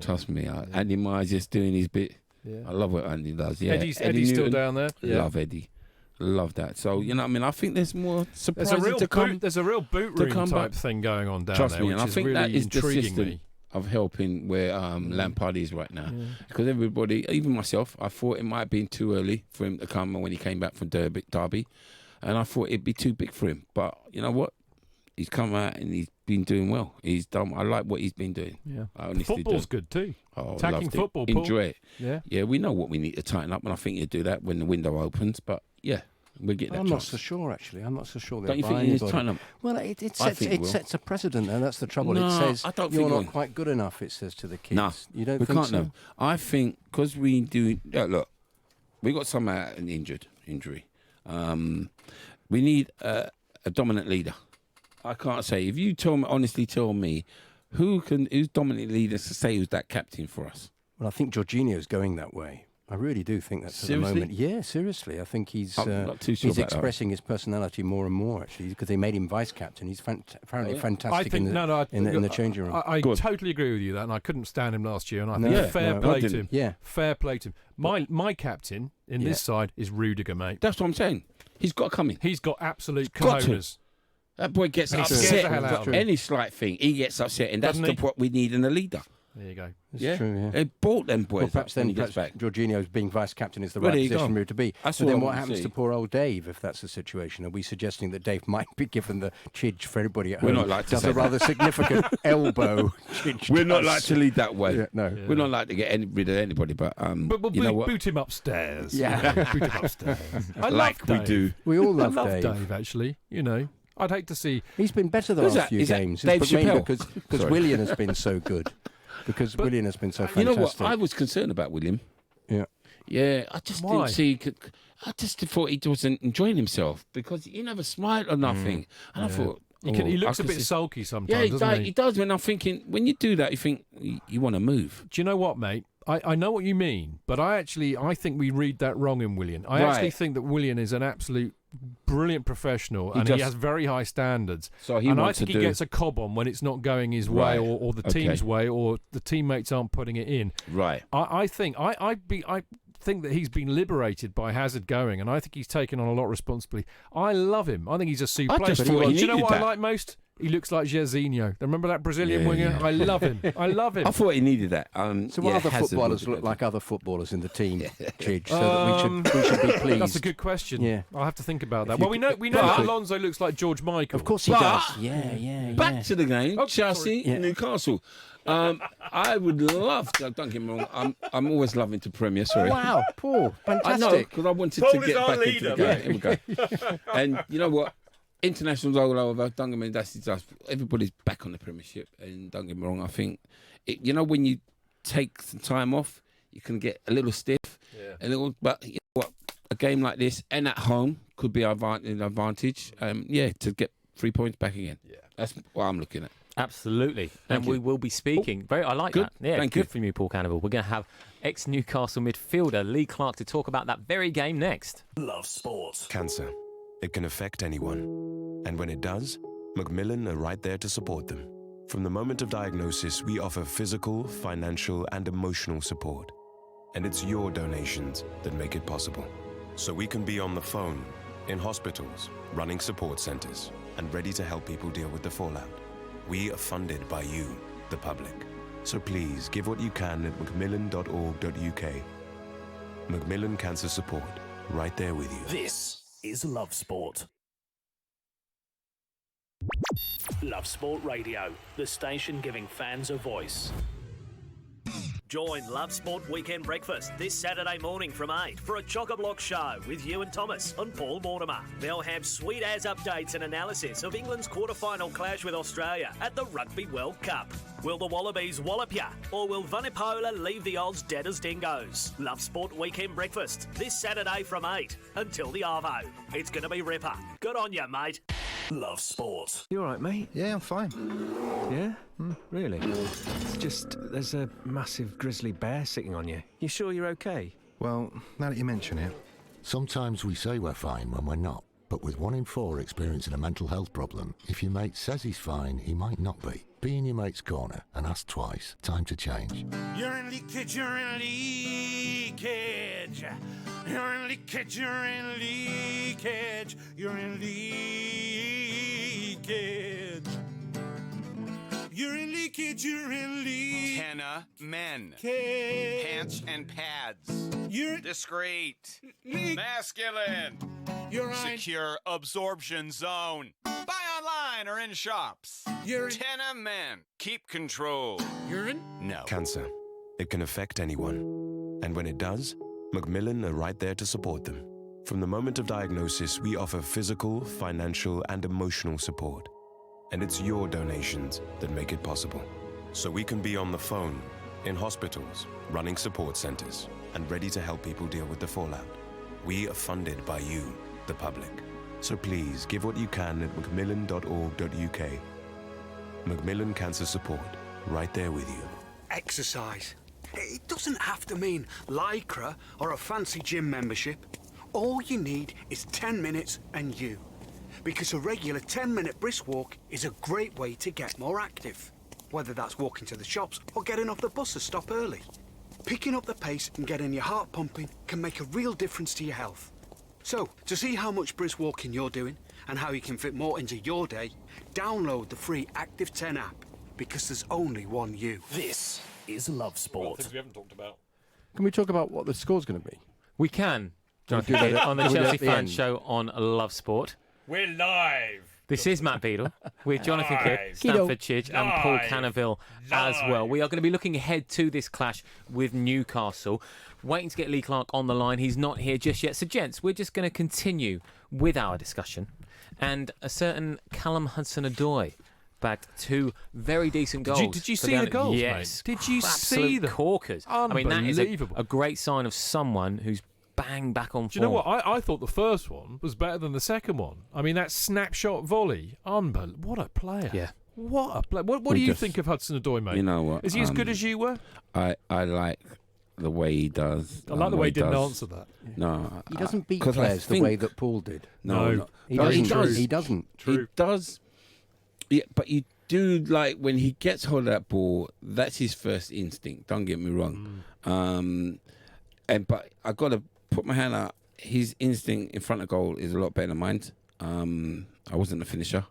Trust me. Andy Myers just doing his bit. Yeah. I love what Andy does. Yeah. Eddie's Eddie still Newton, down there. Yeah. Love Eddie. Love that. So you know what I mean. I think there's more surprises to come. There's a real boot room type thing going on down Trust there. me, and I which think is that really is the intriguing system me. of helping where Lampard is right now. Because everybody, even myself, I thought it might have been too early for him to come when he came back from Derby, and I thought it'd be too big for him. But you know what? He's come out and he's been doing well. He's done. I like what he's been doing. Yeah, I honestly football's do. good too. Oh, attacking loved football, it. Paul. Enjoy it. Yeah, we know what we need to tighten up, and I think you do that when the window opens. But yeah, we'll get that. I'm not chance. so sure, actually. I'm not so sure. Don't you think he needs to tighten up? Well, it I think sets, he will. sets a precedent, and that's the trouble. No, it says I don't you're think not he will. quite good enough. It says to the kids. No, you don't we think can't so? know. I think because we do. Look, we got some out an injury. We need a dominant leader. I can't say. If you honestly tell me, who's dominant leader to say who's that captain for us? Well, I think Jorginho's going that way. I really do think that's Seriously? at the moment. Yeah, seriously. I think he's I'm not too sure he's about that. expressing his personality more and more, actually, because they made him vice captain. He's apparently fantastic I think in the changing room. I totally agree with you that, and I couldn't stand him last year, and I think fair play to him. Yeah, fair play to him. My captain in this side is Rudiger, mate. That's what I'm saying. He's got to come in. He's got absolute got to. cojones. That boy gets And he scares upset the hell out of for me. any slight thing. He gets upset, and that's Doesn't he? what we need in a leader. There you go. It's true, yeah. They bought them boys. Well, perhaps when then he gets back. Jorginho's being vice captain is the Well, right there you go. position for him to be. That's But all then I what want to happens see. to poor old Dave if that's the situation? Are we suggesting that Dave might be given the chidge for everybody at We're home? not like to Does say a rather that. significant elbow chidge. We're not to like us. to lead that way. Yeah, no. We're not like to get rid of anybody, but But we'll you know what? boot him upstairs. Yeah. Boot him upstairs. I Like love we Dave. do. We all love I love Dave. Dave, actually. You know, I'd hate to see. He's been better the Who's last that? few Is that games. Dave It's mainly Chappelle? because Sorry. Willian has been so good. Because Willian has been so You fantastic. know what? I was concerned about William. Yeah. Yeah, I just Why? didn't see. I just thought he wasn't enjoying himself because he never smiled or nothing. And I thought. He I looks a can bit see- sulky sometimes, Yeah, doesn't he does. When I'm thinking, when you do that, you think you want to move. Do you know what, mate? I know what you mean, but I think we read that wrong in Willian. I actually Right. think that Willian is an absolute brilliant professional, and does. he has very high standards. So he and I wants think to he do- gets a cob on when it's not going his way, Right. or the Okay. team's way, or the teammates aren't putting it in. Right. I think that he's been liberated by Hazard going, and I think he's taken on a lot of responsibility. I love him. I think he's a super I player. just thought he Do you know needed what that. I like most? He looks like Jairzinho. Remember that Brazilian Yeah, winger? yeah. I love him. I love him. I thought he needed that. So what yeah, other Hazard footballers would be look better. like other footballers in the team, Chidge, so that we should be pleased? That's a good question. Yeah. I'll have to think about that. If you Well, we know could- that but- Alonso looks like George Michael. Of course he But- does. Yeah. Back to the game, Oh, Chelsea, Yeah. Newcastle. I would love to. Don't get me wrong. I'm always loving to Premier. Sorry. Wow, Paul, I know fantastic. because I wanted Paul to is get our back leader, into the game. Here we go. And you know what? Internationals all over. Don't get me. That's just everybody's back on the Premiership. And don't get me wrong. I think you know when you take some time off, you can get a little stiff. Yeah. A little, but you know what? A game like this and at home could be an advantage. To get 3 points back again. Yeah, that's what I'm looking at. Absolutely. Thank And you. we will be speaking. I like Good. that. Yeah, Thank good you. from you, Paul Canoville. We're going to have ex-Newcastle midfielder Lee Clark to talk about that very game next. Love sport. Cancer. It can affect anyone. And when it does, Macmillan are right there to support them. From the moment of diagnosis, we offer physical, financial, and emotional support. And it's your donations that make it possible. So we can be on the phone, in hospitals, running support centres, and ready to help people deal with the fallout. We are funded by you, the public. So please give what you can at macmillan.org.uk. Macmillan Cancer Support, right there with you. This is Love Sport. Love Sport Radio, the station giving fans a voice. Join Love Sport Weekend Breakfast this Saturday morning from 8 for a chock-a-block show with Ewan Thomas and Paul Mortimer. They'll have sweet-as updates and analysis of England's quarter-final clash with Australia at the Rugby World Cup. Will the Wallabies wallop ya, or will Vunipola leave the odds dead as dingoes? Love Sport Weekend Breakfast this Saturday from 8 until the Arvo. It's going to be ripper. Good on ya, mate. Love Sport. You all right, mate? Yeah, I'm fine. Yeah? Really? It's just there's a massive grizzly bear sitting on you. You sure you're okay? Well, now that you mention it. Sometimes we say we're fine when we're not. But with 1 in 4 experiencing a mental health problem, if your mate says he's fine, he might not be. Be in your mate's corner and ask twice. Time to change. You're in leakage, you're in leakage. You're in leakage, you're in leakage. You're in leakage. You're in leakage, you're in leakage. Tenna men. Cage. Pants and pads. You're discreet. Masculine. You're secure absorption zone. Buy online or in shops. You're in Tenna men. Keep control. Urine? No. Cancer. It can affect anyone. And when it does, Macmillan are right there to support them. From the moment of diagnosis, we offer physical, financial, and emotional support. And it's your donations that make it possible. So we can be on the phone, in hospitals, running support centers, and ready to help people deal with the fallout. We are funded by you, the public. So please give what you can at macmillan.org.uk. Macmillan Cancer Support, right there with you. Exercise. It doesn't have to mean Lycra or a fancy gym membership. All you need is 10 minutes and you. Because a regular 10-minute brisk walk is a great way to get more active. Whether that's walking to the shops or getting off the bus to stop early. Picking up the pace and getting your heart pumping can make a real difference to your health. So, to see how much brisk walking you're doing and how you can fit more into your day, download the free Active 10 app, because there's only one you. This is Love Sport. Things we haven't talked about. Can we talk about what the score's going to be? We can. We'll do that on the we'll do that Chelsea at the Fan end. Show on Love Sport. We're live. This is Matt Beadle with Jonathan Kidd, Live. Stanford Chidge and Paul Live. Canoville as well. We are going to be looking ahead to this clash with Newcastle. Waiting to get Lee Clark on the line. He's not here just yet. So, gents, we're just going to continue with our discussion. And a certain Callum Hudson-Odoi bagged 2 very decent goals. Did you for see the Ghana. goals, Yes. mate? Did you Absolute see them? corkers. I mean, that is Unbelievable. a great sign of someone who's bang back on form. Do you know what? I thought the first one was better than the second one. I mean, that snapshot volley. Unbelievable. What a player. Yeah. What a player. What do you think of Hudson-Odoi, mate? You know what? Is he as good as you were? I like the way he does. I like the way he didn't does. answer that. No. He doesn't beat 'cause I players the think- way that Paul did. No. He No, doesn't. he does. He doesn't. He does. Yeah, but you do like when he gets hold of that ball. That's his first instinct. Don't get me wrong. But I got to put my hand out. His instinct in front of goal is a lot better than mine. I wasn't a finisher,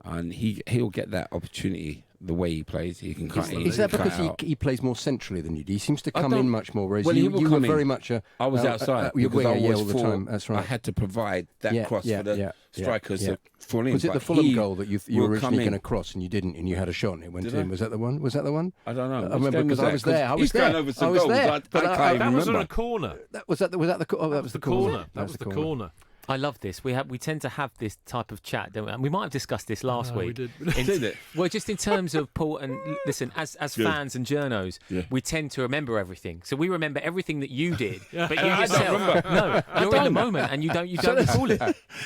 and he'll get that opportunity. The way he plays, he can cut in. Is that cut because out. he plays more centrally than you do? He seems to I come don't- in much more, whereas Well, he will you were come in. very much a... I was outside You're because winger, I was all the full. time. That's right. I had to provide that cross for the strikers to fall in. Was it but the Fulham he goal that you will were come originally in. going to cross and you didn't, and you had a shot and it went Did in? I? Was that the one? Was that the one? I don't know. I Which remember game was because I that? was there. I 'Cause was he's there. going over some I was goals. there. I But can't that even was on remember. a corner. That was the corner. That was the corner. I love this. We tend to have this type of chat, don't we? And we might have discussed this last we week. did. Did it? Well, just in terms of Paul, and listen, as Good. fans and journos, we tend to remember everything. So we remember everything that you did, but you I don't yourself, remember. no, you're in the moment and you don't recall it.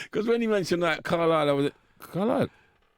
Because when he mentioned that Carlisle, I was Carlisle.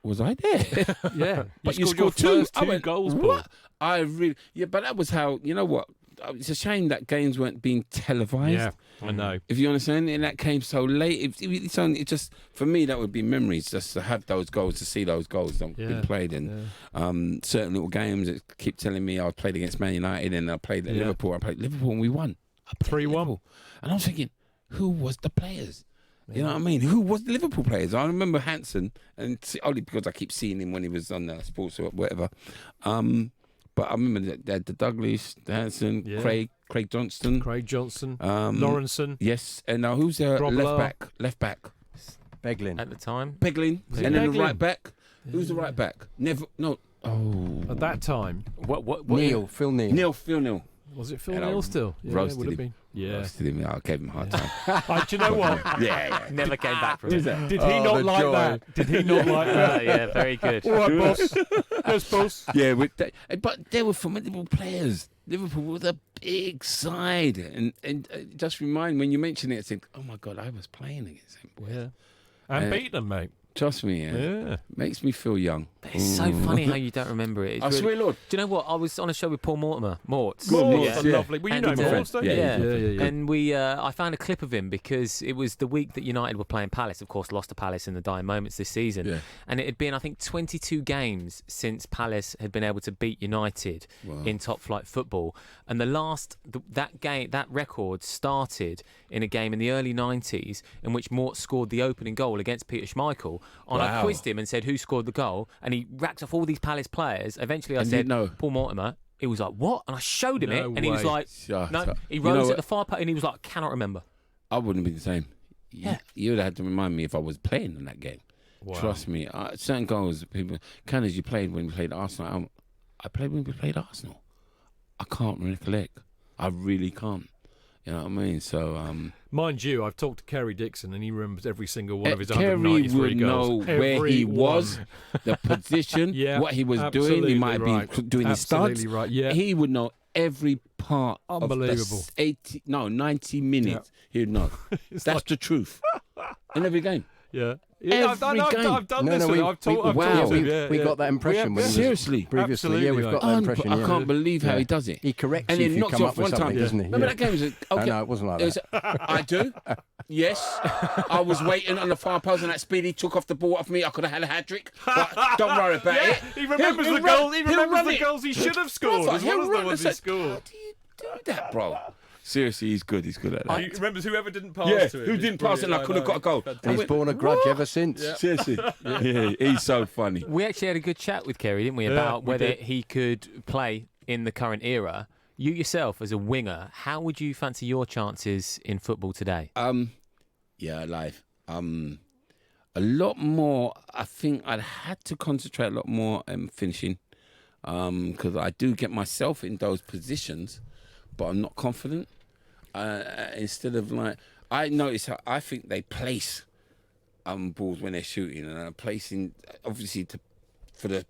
Was I there? Yeah, But you you scored scored your first I two went, goals, Paul. What? I really, but that was how. You know what? It's a shame that games weren't being televised. Yeah, I know. If you understand, and that came so late. It just for me that would be memories just to have those goals, to see those goals that been played in certain little games. That keep telling me I played against Man United and I played at Liverpool. I played Liverpool and we won 3-1. And I was thinking, who was the players? You know what I mean? Who was the Liverpool players? I remember Hansen, and only because I keep seeing him when he was on the sports or whatever. But I remember the Douglas, the Hansen, Craig Johnston, Lawrenson. Yes, and now who's their Grobbelaar. left back? Beglin. At the time, Beglin, Was it and then the Beglin? right back. Who's the right back? Oh. At that time. Phil Neal. Phil Neal. Was it Phil And I Neal still? Yeah, roasted it would have him. been. Yeah. Roasted him. I gave him a hard time. Do you know what? Yeah. Never came back from it. Did he not like that? Did he not like that? Yeah, very good. All right, boss. Yes, boss. Yeah, but they were formidable players. Liverpool was a big side, and just remind when you mention it, I think, oh my God, I was playing against him. Yeah, and beat them, mate. Trust me, yeah. Makes me feel young. It's so funny how you don't remember it. It's I swear, Lord. Do you know what? I was on a show with Paul Morts. Lovely. Well, you know Morts, don't you? Yeah. And I found a clip of him because it was the week that United were playing Palace. Of course, lost to Palace in the dying moments this season. Yeah. And it had been, I think, 22 games since Palace had been able to beat United in top flight football. And that record started in a game in the early 90s in which Morts scored the opening goal against Peter Schmeichel. And I quizzed him and said, who scored the goal? And he racked off all these Palace players. Eventually I said, Paul Mortimer. He was like, what? And I showed him it. And he was like, no. He rose at the far post and he was like, cannot remember. I wouldn't be the same. You would have had to remind me if I was playing in that game. Wow. Trust me. Certain goals, people, as you played when you played Arsenal. I played when we played Arsenal. I can't recollect. I really can't. You know what I mean? So, mind you, I've talked to Kerry Dixon, and he remembers every single one of his Kerry 193 goals. would know where he was, the position, what he was doing. He might be doing his studs. Right. Yeah. He would know every part Unbelievable. of the 90 minutes. He would know. That's the truth. In every game. Yeah. I've done this. I've talked we got that impression when seriously. Previously, yeah, we've got that impression. I can't believe how he does it. He corrects and you if he you knocks come off up with one something, time, doesn't he? Remember that game? Was okay. No, it wasn't like that. I do. Yes, I was waiting on the far post and that Speedy took off the ball off me. I could have had a hat-trick, but don't worry about it. He remembers the goals. He remembers the goals he should have scored as well as the ones he scored. How do you do that, bro? Seriously, he's good. He's good at that. He remembers whoever didn't pass to him. Who didn't pass it and I could have got a goal. And he's borne a grudge ever since. Yeah. Seriously. Yeah, he's so funny. We actually had a good chat with Kerry, didn't we, about whether he could play in the current era. You yourself, as a winger, how would you fancy your chances in football today? Live. A lot more. I think I'd had to concentrate a lot more on finishing because I do get myself in those positions, but I'm not confident. Instead of I notice how I think they place balls when they're shooting, and are placing obviously for the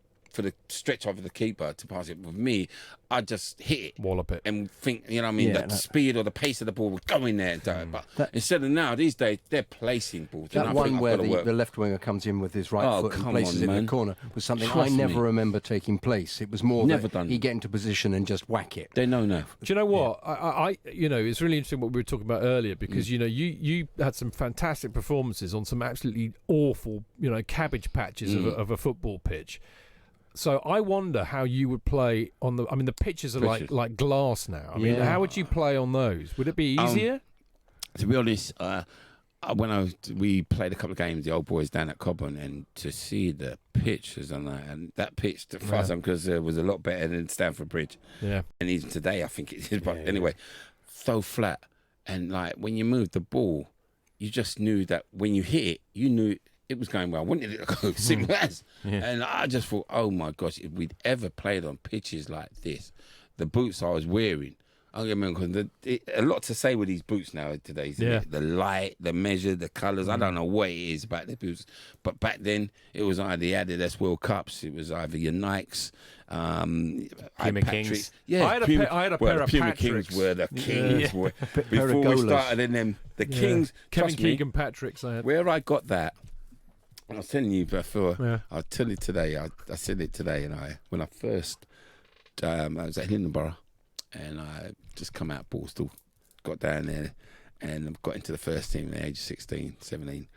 stretch over the keeper to pass it. With me, I just hit it, wallop it, and think, you know what I mean, the speed or the pace of the ball would go in there. But instead of now, these days, they're placing balls. That one where the left winger comes in with his right foot and places it in the corner was something I never remember taking place. It was more he get into position and just whack it. They know now. Do you know what? I it's really interesting what we were talking about earlier because you had some fantastic performances on some absolutely awful cabbage patches of a football pitch. So I wonder how you would play on the. I mean, the pitches are like glass now. I mean, how would you play on those? Would it be easier? To be honest, when we played a couple of games, the old boys down at Cobham, and to see the pitches and that pitch, because it was a lot better than Stamford Bridge. Yeah. And even today, I think it is. But anyway, so flat, and when you moved the ball, you just knew that when you hit it, you knew it was going well. Wouldn't it go simple as? Yeah. And I just thought, oh my gosh, if we'd ever played on pitches like this, the boots I was wearing, I remember because a lot to say with these boots nowadays. The light, the measure, the colours. I don't know what it is about the boots, but back then it was either the Adidas World Cups, it was either your Nikes, Puma Kings. Yeah, I had a pair of Puma Patricks. Kings were the Kings. Were, before we started in them, the Kings. Kevin Keegan Patricks. I had. Where I got that. I was telling you before. I'll tell you today. I said it today, and when I first I was at Hindenburg, and I just come out Borstal, got down there, and got into the first team at the age of 16, 17,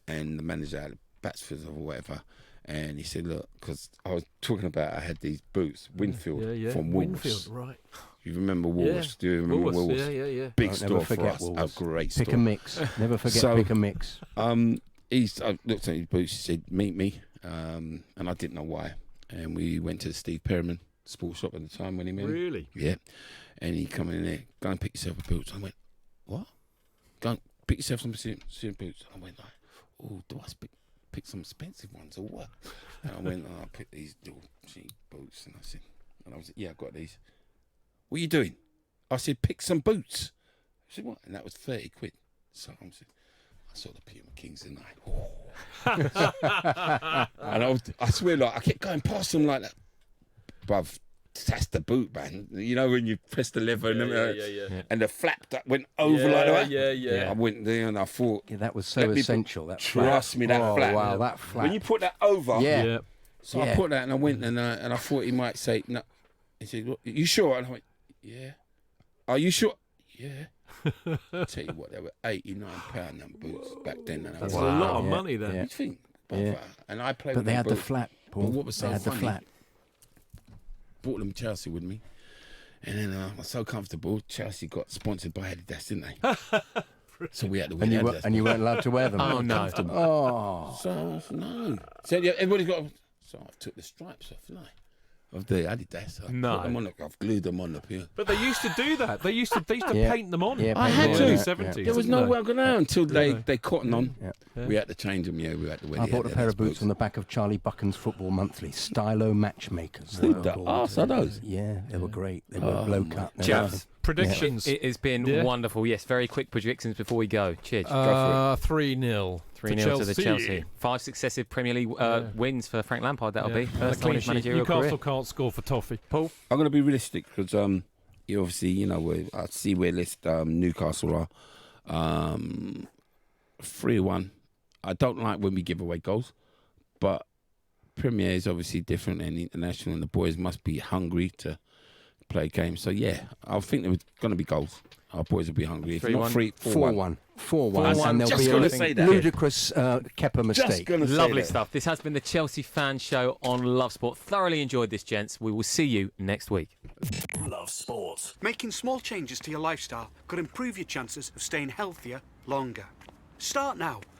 and the manager had Batsford or whatever, and he said, look, because I was talking about I had these boots, Winfield from Wolves. Winfield, right. You remember Wolves? Do you remember Wolves? Yeah. Big store for us. Wolves. A great store. Pick a mix. Never forget pick a mix. I looked at his boots, he said, meet me, and I didn't know why. And we went to the Steve Perriman sports shop at the time when he met me. Really? Yeah. And he come in there, go and pick yourself a boots. I went, what? Go and pick yourself some boots. I went oh, do I pick some expensive ones or what? And I went, I picked these little cheap boots. And I was like, yeah, I got these. What are you doing? I said, pick some boots. I said, what? And that was 30 quid. So I saw the Puma Kings and and I swear, like, I kept going past them like that. Bruv, that's the boot, man. You know when you press the lever and the flap that went over like that? Yeah. I went there and I thought... Yeah, that was so essential, that flap. Trust me, that flap. Wow, that flap. When you put that over... Yeah. So I put that and I went and I thought he might say, no. He said, "Are you sure?" And I went, yeah. Are you sure? Yeah. I'll tell you what, they were £89 them boots back then. And That's a lot of money then. What do you think? Yeah. And I played But with they had the boots. flap, Paul. But what was so they had funny, the flap. brought them Chelsea with me. And then I was so comfortable. Chelsea got sponsored by Adidas, didn't they? So we had to wear Adidas. And you weren't allowed to wear them? Oh, no. Oh. So, no. So yeah, everybody's got... So I took the stripes off, didn't I? Of the Adidas. I've glued them on up here. But they used to do that. They used to paint them on. Yeah, I had to. In the 70s, there was no way going out until they they? cotton on. Yeah. We had to change them. Yeah, we had to wear. I bought a pair of boots on the back of Charlie Buchan's Football Monthly. Stylo Matchmakers. They were called. are those? Yeah, they were great. They were low cut. Chaps, predictions. It has been wonderful. Yes, very quick predictions before we go. Chidge, go for it. 3-0. 3-0 to the Chelsea. 5 successive Premier League wins for Frank Lampard. That'll be first time in his managerial Newcastle career. can't score for toffee. Paul, I'm going to be realistic because you obviously I see where list Newcastle are 3-1. I don't like when we give away goals, but Premier is obviously different and international, and the boys must be hungry to play games. So yeah, I think there was going to be goals. Our boys will be hungry. If not 4-1. 4-1. And there'll be a ludicrous Kepa mistake. Lovely stuff. This has been the Chelsea Fan Show on Love Sport. Thoroughly enjoyed this, gents. We will see you next week. Love Sport. Making small changes to your lifestyle could improve your chances of staying healthier longer. Start now